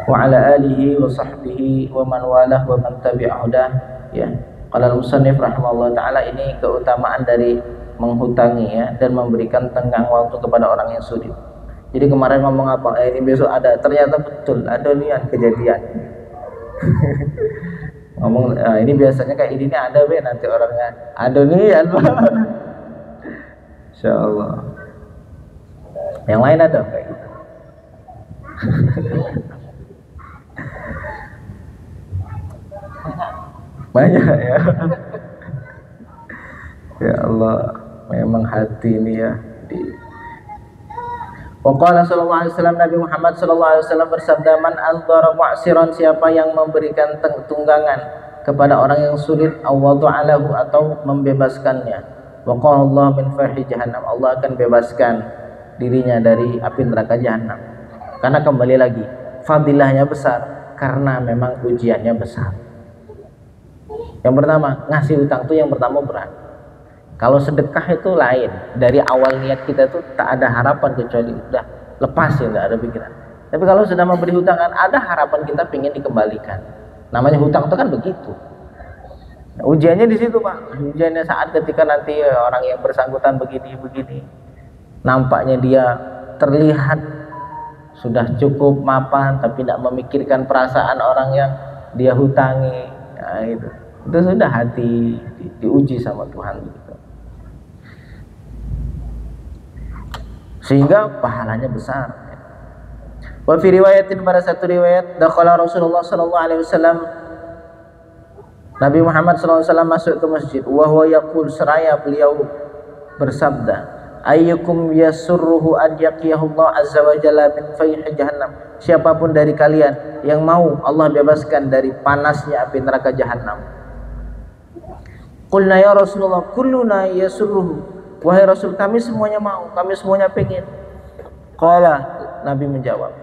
wa ala alihi wa sahbihi wa man walah wa man tabi'ahudah. Ya, qala al-musannif rahimahullah ta'ala, ini keutamaan dari menghutangi ya, dan memberikan tenggang waktu kepada orang yang sulit. Jadi kemarin ngomong apa? Ini besok ada, ternyata betul ada niat kejadian. Ngomong ini biasanya kayak ini ada be, nanti orangnya ada niat. Insyaallah. Yang lain ada kayak gitu. Banyak ya. Ya Allah, memang hati ini ya di. Waqala sallallahu alaihi wasallam, Nabi Muhammad sallallahu alaihi wasallam bersabda, man andhara mu'siran, siapa yang memberikan tunggangan kepada orang yang sulit, awada'alahu, atau membebaskannya, waqahu Allah min fahi jahannam, Allah akan bebaskan dirinya dari api neraka jahanam. Karena kembali lagi fadilahnya besar, karena memang ujiannya besar. Yang pertama, ngasih utang itu yang pertama berat. Kalau sedekah itu lain, dari awal niat kita itu tak ada harapan kecuali udah lepas ya, tidak ada pikiran. Tapi kalau sudah memberi hutang kan ada harapan, kita ingin dikembalikan. Namanya hutang itu kan begitu. Nah, ujiannya di situ Pak. Ujiannya saat ketika nanti orang yang bersangkutan begini, nampaknya dia terlihat sudah cukup mapan, tapi tidak memikirkan perasaan orang yang dia hutangi. Nah, itu sudah hati diuji sama Tuhan gitu. Sehingga pahalanya besar. Wa fi riwayatin, pada satu riwayat, dakhala Rasulullah sallallahu alaihi wasallam, Nabi Muhammad sallallahu alaihi wasallam masuk ke masjid, wa huwa yaqul, seraya beliau bersabda, ayyukum yasurruhu an yaqiyahullah azza wa jalla min fayhi jahannam, siapapun dari kalian yang mau Allah bebaskan dari panasnya api neraka jahanam. Qulna ya Rasulullah, kulluna yasurruhu, wahai Rasul, kami semuanya mau, kami semuanya pengen. Qala, Nabi menjawab,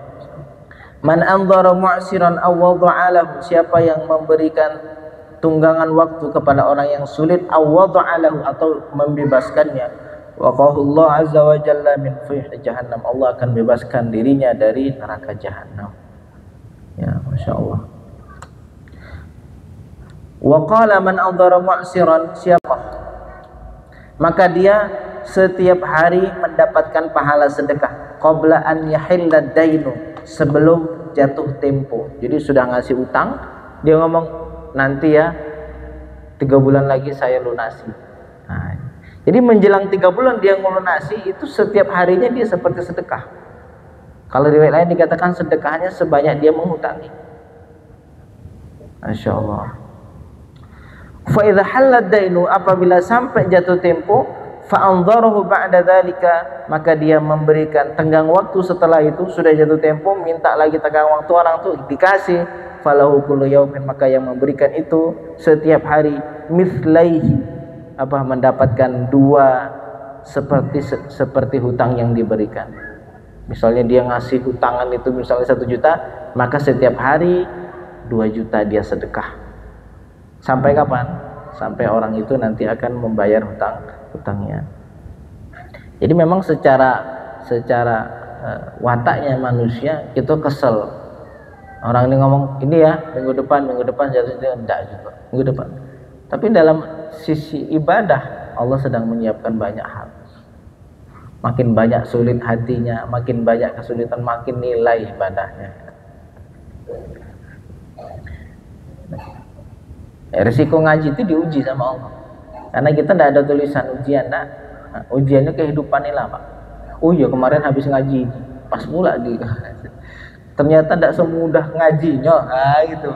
man andhara mu'siran aw wada'alahu, siapa yang memberikan tunggangan waktu kepada orang yang sulit, aw wada'alahu, atau membebaskannya, waqahu Allah azza wa jalla min fayhi jahannam, Allah akan bebaskan dirinya dari neraka jahanam. Ya, Masya Allah. Wa qala man andhara mu'siran, siapa, maka dia setiap hari mendapatkan pahala sedekah qabla an yahilla dainu, sebelum jatuh tempo. Jadi sudah ngasih utang, dia ngomong nanti ya 3 bulan lagi saya lunasi. Nah, jadi menjelang 3 bulan dia ngelunasi, itu setiap harinya dia seperti sedekah. Kalau riwayat lain dikatakan sedekahnya sebanyak dia menghutangi. Masya Allah. Fa idza halad dainu, apabila sampai jatuh tempo, Fa'anzarahu ba'da dzalika, maka dia memberikan tenggang waktu setelah itu, sudah jatuh tempo, minta lagi tenggang waktu, orang tuh dikasih. Falahu kullu yaumin, maka yang memberikan itu setiap hari mithlaihi, mendapatkan dua seperti hutang yang diberikan. Misalnya dia ngasih hutangan itu misalnya 1 juta, maka setiap hari 2 juta dia sedekah. Sampai kapan? Sampai orang itu nanti akan membayar hutangnya. Jadi memang secara wataknya manusia itu kesel. Orang ini ngomong ini ya minggu depan jatuhnya enggak juga minggu depan. Tapi dalam sisi ibadah Allah sedang menyiapkan banyak hal. Makin banyak sulit hatinya, makin banyak kesulitan, makin nilai ibadahnya. Risiko ngaji itu diuji sama Allah. Karena kita tidak ada tulisan ujian, ujiannya kehidupan ini lah, Pak. Oh iya, kemarin habis ngaji, pas pula ternyata tidak semudah ngajinya, gitu.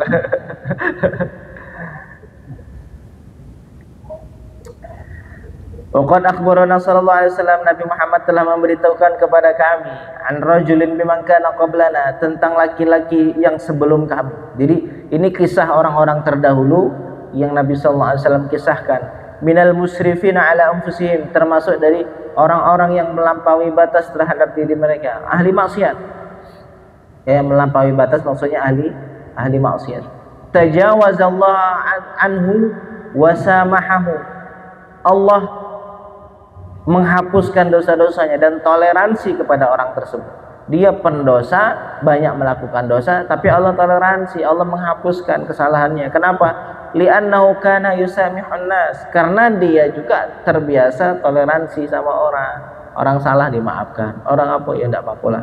Waqad akhbarana sallallahu alaihi wasallam, Nabi Muhammad telah memberitahukan kepada kami an rajulin biman kana qablana, tentang laki-laki yang sebelum kami. Jadi ini kisah orang-orang terdahulu yang Nabi sallallahu alaihi wasallam kisahkan. Minal musrifina ala anfusihim, termasuk dari orang-orang yang melampaui batas terhadap diri mereka, ahli maksiat. Ya, melampaui batas maksudnya ahli maksiat. Tajawazallahu anhu wa samahahu. Allah menghapuskan dosa-dosanya dan toleransi kepada orang tersebut. Dia pendosa, banyak melakukan dosa, tapi Allah toleransi, Allah menghapuskan kesalahannya. Kenapa? Li'annahu kana yusamihun nas, karena dia juga terbiasa toleransi sama orang. Orang salah dimaafkan, orang apa ya enggak apa-apalah.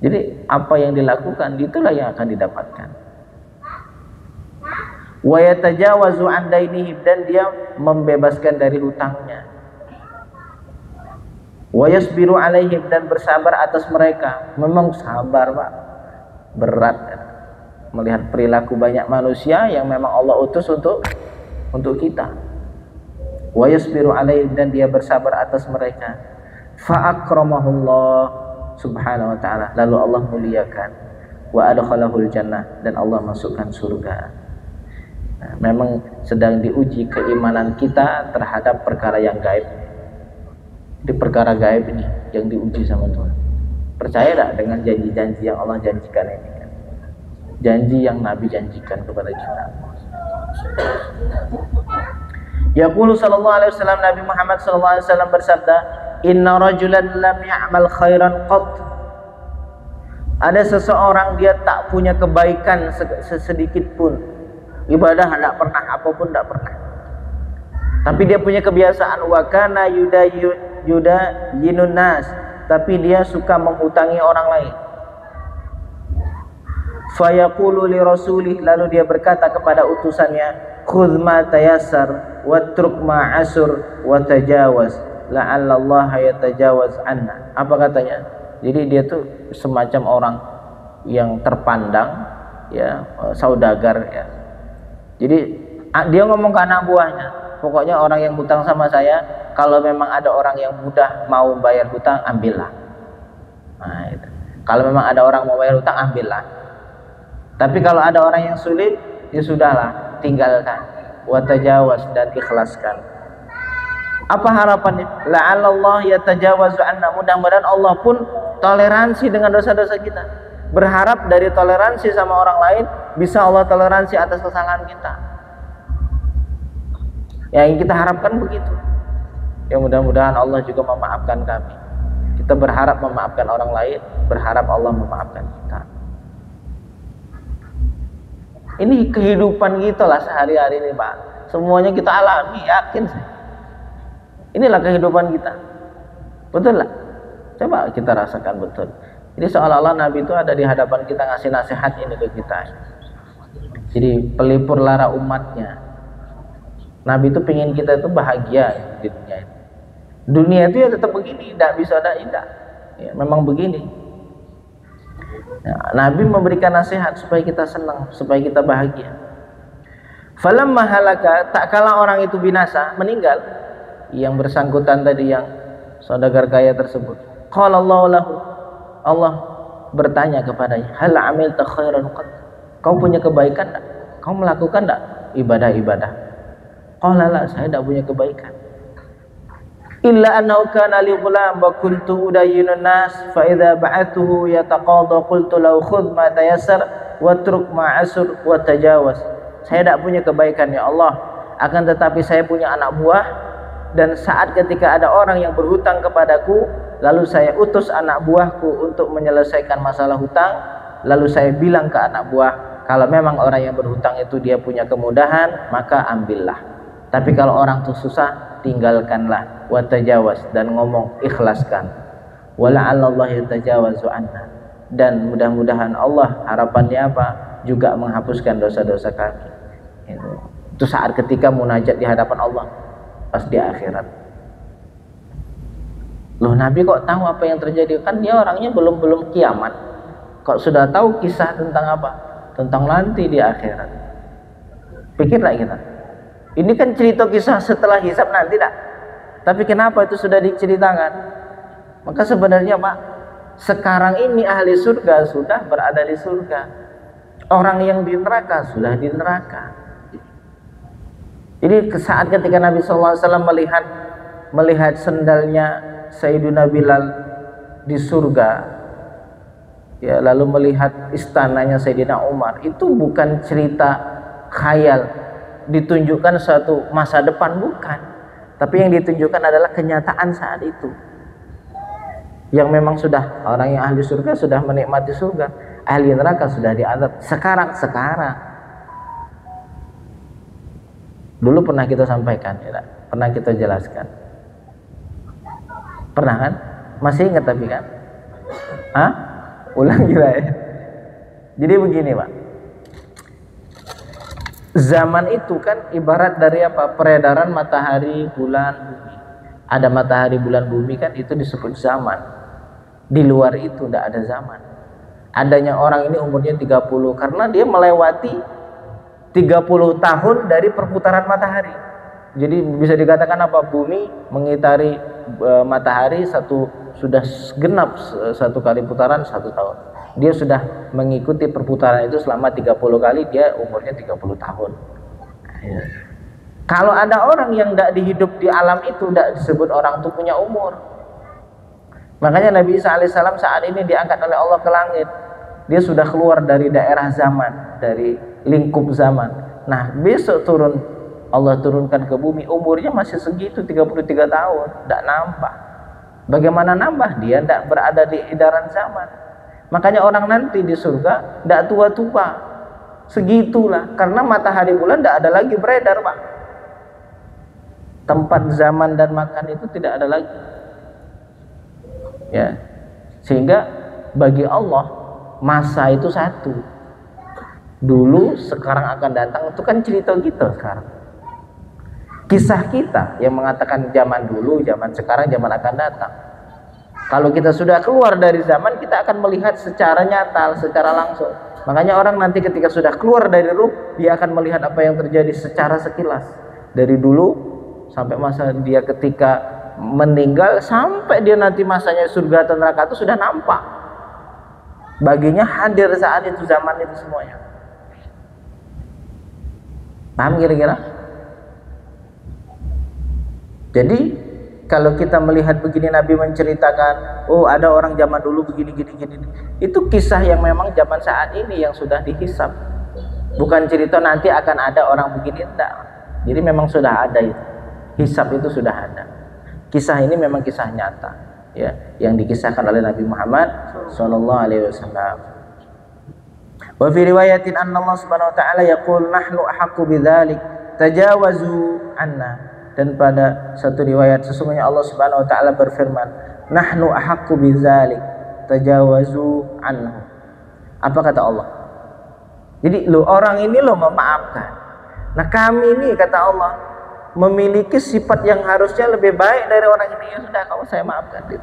Jadi apa yang dilakukan itulah yang akan didapatkan. Wa yatajawazu an dainihim, dan dia membebaskan dari hutangnya. Wa yasbiru alaihim, dan bersabar atas mereka. Memang sabar, Pak, berat melihat perilaku banyak manusia yang memang Allah utus untuk kita. Wa yasbiru alaihim, dan dia bersabar atas mereka. Fa akramahullah subhanahu wa ta'ala, lalu Allah muliakan. Wa adkhalahul jannah, dan Allah masukkan surga. Nah, memang sedang diuji keimanan kita terhadap perkara yang gaib. Di perkara gaib ini yang diuji sama Tuhan. Percaya tak dengan janji-janji yang Allah janjikan ini? Janji yang Nabi janjikan kepada kita. Yaqulu sallallahu alaihi wasallam, Nabi Muhammad sallallahu alaihi wasallam bersabda, "Inna rajulan lam ya'mal khairan qat." Ada seseorang dia tak punya kebaikan sesedikit pun. Ibadah tidak pernah, apapun tidak pernah. Tapi dia punya kebiasaan wakana yuda yinunas, tapi dia suka mengutangi orang lain. Fayaqulu li rasulih, lalu dia berkata kepada utusannya, khudh ma tayassar watruk ma asur wa tajawaz la'alla Allah yatajawaz anna. Apa katanya? Jadi dia tuh semacam orang yang terpandang, ya, saudagar, ya. Jadi dia ngomong ke anak buahnya, pokoknya orang yang hutang sama saya, kalau memang ada orang yang mudah mau bayar hutang, ambillah. Nah, itu. Kalau memang ada orang mau bayar hutang, ambillah. Tapi kalau ada orang yang sulit, ya sudahlah, tinggalkan. Wa tajawaz, dan ikhlaskan. Apa harapannya? La'allallah yatajawazu anna, mudah-mudahan Allah pun toleransi dengan dosa-dosa kita. Berharap dari toleransi sama orang lain bisa Allah toleransi atas kesalahan kita. Yang kita harapkan begitu. Ya, mudah-mudahan Allah juga memaafkan kami. Kita berharap memaafkan orang lain, berharap Allah memaafkan kita. Ini kehidupan kita lah sehari-hari ini, Pak. Semuanya kita alami, yakin saya. Inilah kehidupan kita. Betul lah? Coba kita rasakan betul. Jadi seolah-olah Nabi itu ada di hadapan kita ngasih nasihat ini ke kita. Jadi pelipur lara umatnya. Nabi itu pengen kita itu bahagia di dunia ini. Dunia itu ya tetap begini, tidak bisa ada indah. Ya, memang begini. Ya, Nabi memberikan nasihat supaya kita senang, supaya kita bahagia. Falamma halaka, tak kala orang itu binasa, meninggal. yang bersangkutan tadi, yang saudagar kaya tersebut. Qala Allah lahu, Allah bertanya kepadanya, hal amilta khairan qad? Kau punya kebaikan enggak? Kau melakukan enggak ibadah-ibadah? Qala la, saya tidak punya kebaikan. Illa annahu kana li ghulam wa kuntu udayyinun nas fa idza ba'athuhu yataqadha qultu lahu khudh ma tayassar watruk ma asur wa tajawaz. Saya tidak punya kebaikan ya Allah, akan tetapi saya punya anak buah, dan saat ketika ada orang yang berhutang kepadaku, lalu saya utus anak buahku untuk menyelesaikan masalah hutang, lalu saya bilang ke anak buah, kalau memang orang yang berhutang itu dia punya kemudahan, maka ambillah, tapi kalau orang itu susah, tinggalkanlah. Wa tajawaz, dan ngomong ikhlaskan. Wala'allallah yatajawazu anna, dan mudah-mudahan Allah, harapannya apa, juga menghapuskan dosa-dosa kami. Itu saat ketika munajat di hadapan Allah, pas di akhirat. Loh, Nabi kok tahu apa yang terjadi? Kan dia orangnya belum kiamat, kok sudah tahu kisah tentang apa? Tentang nanti di akhirat. Pikirlah kita, ini kan cerita kisah setelah hisab nanti dah. Tapi kenapa itu sudah diceritakan? Maka sebenarnya Pak, sekarang ini ahli surga sudah berada di surga, orang yang di neraka sudah di neraka. Jadi saat ketika Nabi SAW melihat sendalnya Sayyidina Bilal di surga, ya, lalu melihat istananya Sayyidina Umar, itu bukan cerita khayal, ditunjukkan suatu masa depan, bukan, tapi yang ditunjukkan adalah kenyataan saat itu, yang memang sudah orang yang ahli surga sudah menikmati surga, ahli neraka sudah diazab sekarang. Dulu pernah kita sampaikan, ya, pernah kita jelaskan, pernah kan? Masih ingat tapi kan? Hah? Ulang juga ya. Jadi begini Pak, zaman itu kan ibarat dari apa? Peredaran matahari, bulan, bumi. Ada matahari, bulan, bumi kan, itu disebut zaman. Di luar itu tidak ada zaman. Adanya orang ini umurnya 30 karena dia melewati 30 tahun dari perputaran matahari. Jadi bisa dikatakan apa? Bumi mengitari matahari sudah genap satu kali putaran 1 tahun. Dia sudah mengikuti perputaran itu selama 30 kali, dia umurnya 30 tahun. Ya. Kalau ada orang yang tidak dihidup di alam itu, tidak disebut orang itu punya umur. Makanya Nabi Isa alaihissalam saat ini diangkat oleh Allah ke langit. Dia sudah keluar dari daerah zaman, dari lingkup zaman. Nah, besok Allah turunkan ke bumi, umurnya masih segitu, 33 tahun, tidak nambah. Bagaimana nambah? Dia tidak berada di edaran zaman. Makanya orang nanti di surga tidak tua-tua, segitulah, karena matahari bulan tidak ada lagi beredar Pak. Tempat zaman dan makan itu tidak ada lagi, ya. Sehingga bagi Allah masa itu satu, dulu, sekarang, akan datang, itu kan cerita kita sekarang, kisah kita yang mengatakan zaman dulu, zaman sekarang, zaman akan datang. Kalau kita sudah keluar dari zaman, kita akan melihat secara nyata, secara langsung. Makanya orang nanti ketika sudah keluar dari ruh, dia akan melihat apa yang terjadi secara sekilas, dari dulu sampai masa dia ketika meninggal, sampai dia nanti masanya surga atau neraka itu sudah nampak. Baginya hadir saat itu, zaman itu semuanya. Paham kira-kira? Jadi kalau kita melihat begini, Nabi menceritakan, oh ada orang zaman dulu begini, itu kisah yang memang zaman saat ini yang sudah dihisab, bukan cerita nanti akan ada orang begini, enggak. Jadi memang sudah ada itu, hisab itu sudah ada. Kisah ini memang kisah nyata, ya, yang dikisahkan oleh Nabi Muhammad SAW. Wa fi riwayatin anna Allah Subhanahu wa taala yaqul nahnu ahaqqu bidzalik tajawazu anna. Dan pada satu riwayat, sesungguhnya Allah Subhanahu wa taala berfirman, nahnu ahaqqu bidzalik tajawazu anhu. Apa kata Allah? Jadi orang ini memaafkan. Nah, kami ini, kata Allah, memiliki sifat yang harusnya lebih baik dari orang ini. Ya sudah, kalau saya maafkan itu.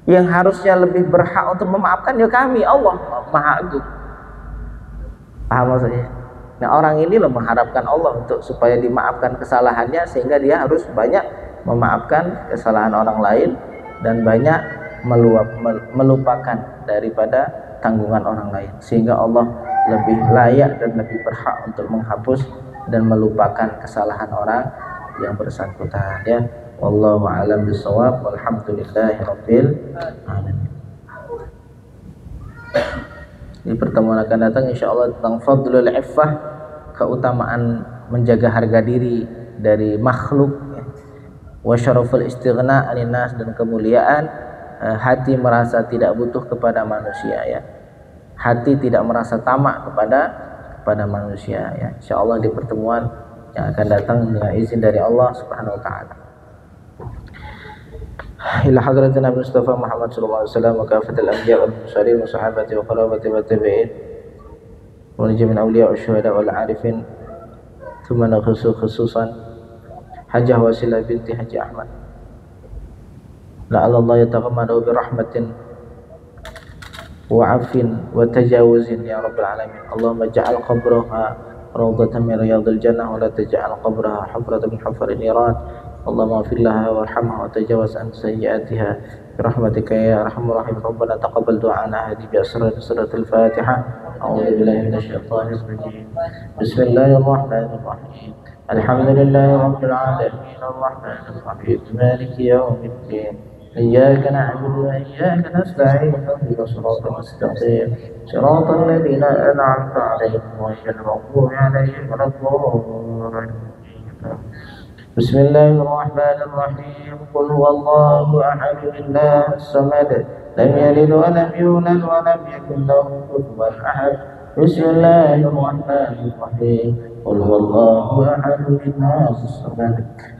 Yang harusnya lebih berhak untuk memaafkan ya kami, Allah Maha Agung. Paham maksudnya? Nah, orang ini mengharapkan Allah untuk supaya dimaafkan kesalahannya, sehingga dia harus banyak memaafkan kesalahan orang lain dan banyak melupakan daripada tanggungan orang lain, sehingga Allah lebih layak dan lebih berhak untuk menghapus dan melupakan kesalahan orang yang bersangkutan, ya. Wallahu a'lam bishawab. Walhamdulillahirabbil alamin. Di pertemuan akan datang insyaallah tentang fadlul iffah, keutamaan menjaga harga diri dari makhluk, ya. Wa syaraful istighna 'anil nas, dan kemuliaan hati merasa tidak butuh kepada manusia, ya. Hati tidak merasa tamak kepada manusia, ya. Insyaallah di pertemuan yang akan datang dengan izin dari Allah Subhanahu wa taala. Ila hadratin Nabi Mustafa Muhammad sallallahu alaihi wasallam wa kafatul anbiya wal mursalin wa sahabati wa qarabati wa tabi'in wa min awliya wa syuhada wal arifin, thumma khususan Hajjah Wasilah binti Haji Ahmad, la'allallah yataghammadu bi rahmatin wa 'afin wa tajawuzin ya rabbal alamin. Allahumma ja'al qabraha rawdatan min riyadil jannah wa la taj'al qabraha hufratan min hufarin niran. Allahumma ighfir laha warhamha wa tajawaz an sayyi'atiha bi rahmatika ya arhamar rahim. Rabbana taqabbal du'ana hadi bi suratul Fatiha. A'udzu billahi minasyaitonir rajim. Bismillahirrahmanirrahim. Alhamdulillahi rabbil alamin arrahmanir rahim maliki yaumiddin. إياك نعبد وإياك نستعين اهدنا الصراط المستقيم صراط الذين أنعمت عليهم غير المغضوب عليهم ولا الضالين. بسم الله الرحمن الرحيم قل هو الله أحد الله الصمد لم يلد ولم يولد ولم يكن له كفوا أحد. بسم الله الرحمن الرحيم قل هو الله أحد الله الصمد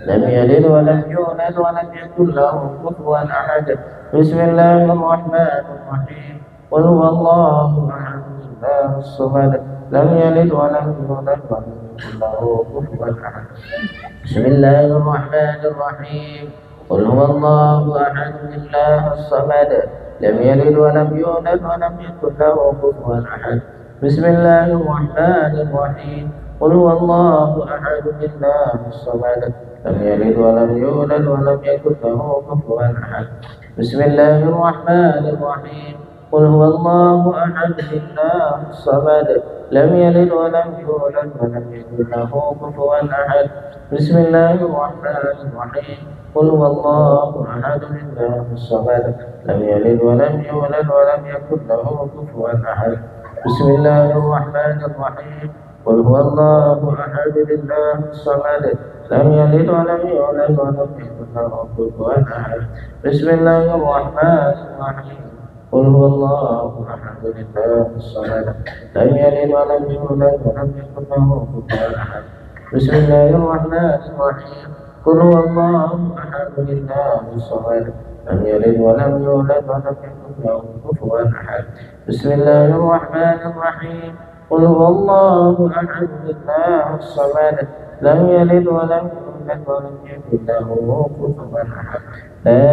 لم يلد ولم يولد ولم يكن له كفوا أحد. بسم الله الرحمن الرحيم قل هو الله أحد الله الصمد لم يلد ولم يولد ولم يكن له كفوا أحد. بسم الله الرحمن الرحيم قل هو الله أحد الله الصمد لم يلد ولم يولد ولم يكن له كفوا أحد. بسم الله الرحمن الرحيم قل هو الله أحد الله الصمد لم يلد ولم يولد ولم يكن له كفوا أحد. بسم الله الرحمن الرحيم قل هو الله أحد الله الصمد لم يلد ولم يولد ولم يكن له كفوا أحد. بسم الله الرحمن الرحيم قل هو الله أحد الله الصمد لم يلد ولم يولد ولم يكن له كفوا أحد. بسم الله الرحمن الرحيم قل هو الله أحد الله الصمد لم يلد ولم يولد ولم يكن له كفوا أحد. بسم الله الرحمن الرحيم قل هو الله أحد الله الصمد لم يلد ولم يولد ولم يكن له كفوا أحد. بسم الله الرحمن الرحيم قل هو الله أحد الله الصمد لم يلد ولم يولد ولم يكن له كفوا أحد. بسم الله الرحمن الرحيم قل هو الله أحد الله الصمد لم يلد ولم يولد ولم يكن له كفوا أحد. لا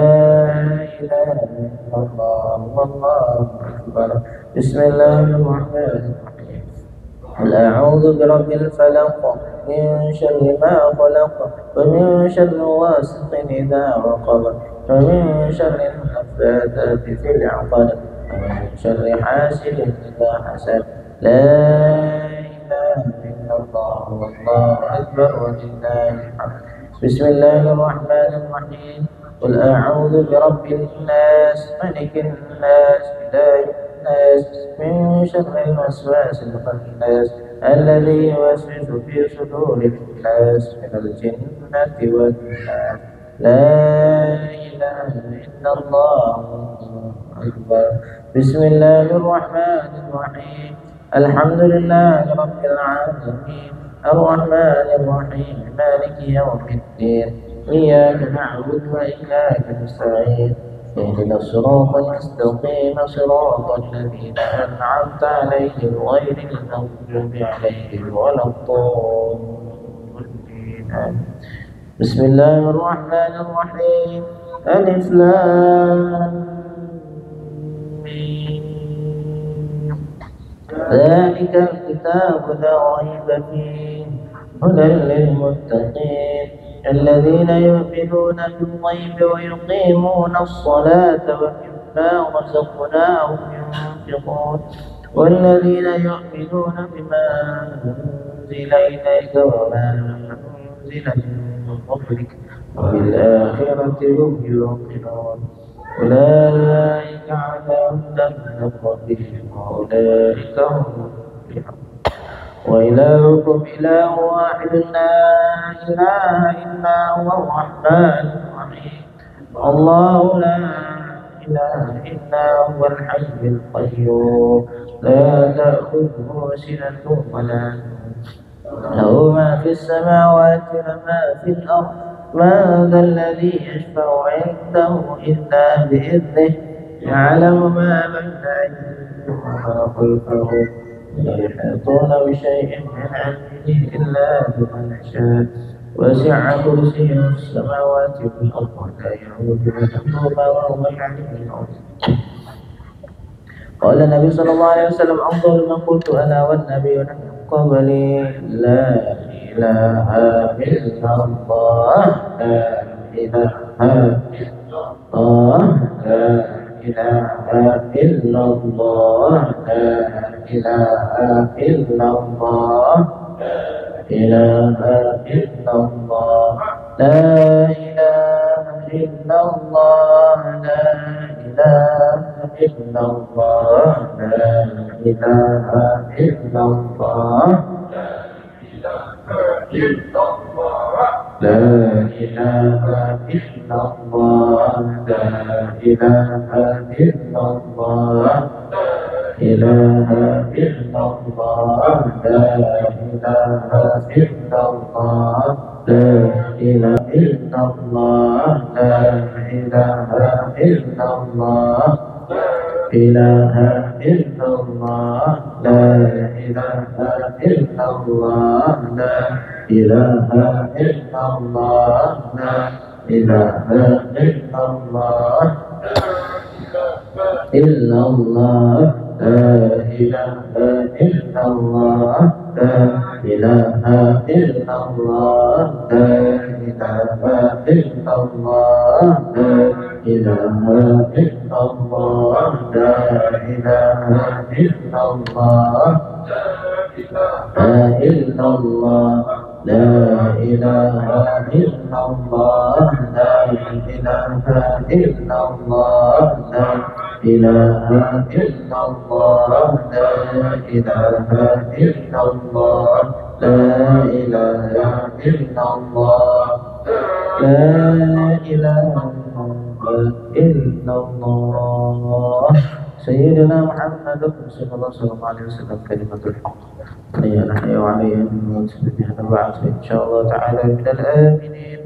إله إلا الله والله أكبر. بسم الله الرحمن الرحيم قل أعوذ برب الفلق من شر ما خلق ومن شر غاسق إذا وقب ومن شر النفاثات في العقد ومن شر حاسد إذا حسد. لا إله إلا الله والله أكبر ولله الحمد. بسم الله الرحمن الرحيم قل أعوذ برب الناس ملك الناس إله الناس من شر الوسواس الخناس الذي يوسوس في صدور الناس من الجنة والناس. لا إله إلا الله والله أكبر. بسم الله الرحمن الرحيم الحمد لله رب العالمين الرحمن الرحيم مالك يوم الدين إياك نعبد وإياك نستعين اهدنا الصراط المستقيم صراط الذين أنعمت عليهم غير المغضوب عليهم ولا الضالين. بسم الله الرحمن الرحيم ألف لام ذلك الكتاب لا ريب فيه هدى للمتقين الذين يؤمنون بالغيب ويقيمون الصلاة ومما رزقناهم ينفقون والذين يؤمنون بما أنزل إليك وما أنزل من قبلك وبالآخرة هم يوقنون أولئك على هدى من ربهم وأولئك هم المفلحون وإلهكم إله واحد لا إله إلا هو الرحمن الرحيم الله لا إله إلا هو الحي القيوم لا تأخذه سنة ولا نوم له ما في السماوات وما في الأرض من ذا الذي يشفع عنده إلا بإذنه يعلم ما بين أيديهم وما خلفهم لا يحيطون بشيء من علمه إلا بما شاء وسع كرسيه السماوات والأرض ولا يعود حفظهما وهو العلي العظيم قال النبي صلى الله عليه وسلم أفضل من قلت أنا والنبيون من قبلي لا إله إلا الله لا إله إلا الله لا إله إلا الله لا إله إلا الله لا إله إلا الله لا إله إلا الله لا إله إلا الله لا إله إلا الله لا إله إلا الله لا إله إلا الله إله إلا الله لا إله إلا الله لا إله إلا الله لا إله إلا الله إله إلا الله لا إله إلا الله لا إله إلا الله لا إله إلا الله إلا الله لا إله إلا الله لا إله إلا الله لا إله إلا الله لا إله إلا الله لا إله إلا الله لا إلا الله لا إله إلا الله لا إله إلا الله لا إله إلا الله لا إله إلا الله لا إله إلا الله لا إله إلا الله سيدنا محمد رسول الله صلى الله عليه وسلم كلمة الحق حي نحيا وعليها الموت بها نبعث إن شاء الله تعالى من الآمنين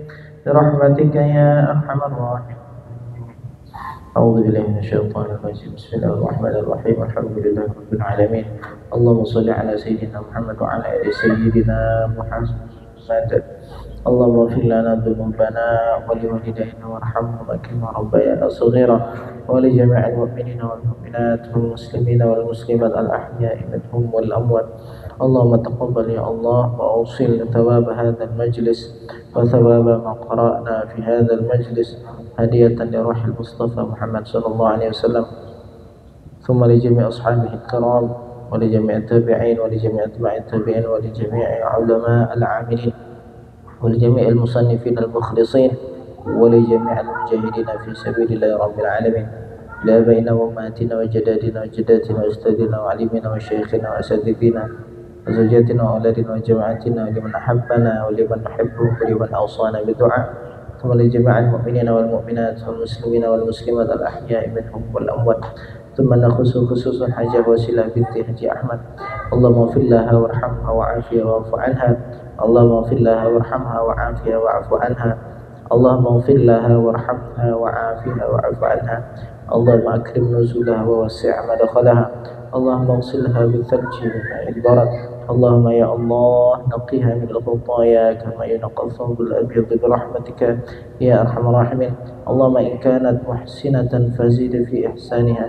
برحمتك يا أرحم الراحمين. أعوذ بالله من الشيطان الرجيم بسم الله الرحمن الرحيم الحمد لله رب العالمين اللهم صل على سيدنا محمد وعلى آل سيدنا محمد اللهم اغفر لنا ذنوبنا ولوالدينا وارحمهما كما ربيانا صغيرا ولجميع المؤمنين والمؤمنات والمسلمين والمسلمات الأحياء منهم والأموات. اللهم تقبل يا الله وأوصل ثواب هذا المجلس وثواب ما قرأنا في هذا المجلس هدية لروح المصطفى محمد صلى الله عليه وسلم ثم لجميع أصحابه الكرام ولجميع التابعين ولجميع أتباع التابعين ولجميع علماء العاملين ولجميع المصنفين المخلصين ولجميع المجاهدين في سبيل الله رب العالمين لآبائنا وأمهاتنا وجدادنا وجداتنا وأجدادنا وعليمنا وشيخنا وأساتذتنا وزوجاتنا وأولادنا وجماعتنا ولمن أحبنا ولمن نحبه ولمن أوصانا بالدعاء ثم لجميع المؤمنين والمؤمنات والمسلمين والمسلمات الأحياء منهم والأموات ثم نخص خصوصا حاجة وسيلة بنت حجي أحمد اللهم اغفر لها وارحمها وعافها واعف عنها اللهم اغفر لها وارحمها وعافها واعف عنها اللهم اغفر لها وارحمها وعافها واعف عنها اللهم أكرم نزلها ووسع مدخلها اللهم اغسلها بالثلج والماء البرد اللهم يا الله نقيها من الخطايا كما ينقى الثوب الأبيض برحمتك يا أرحم الراحمين. اللهم إن كانت محسنة فزيد في إحسانها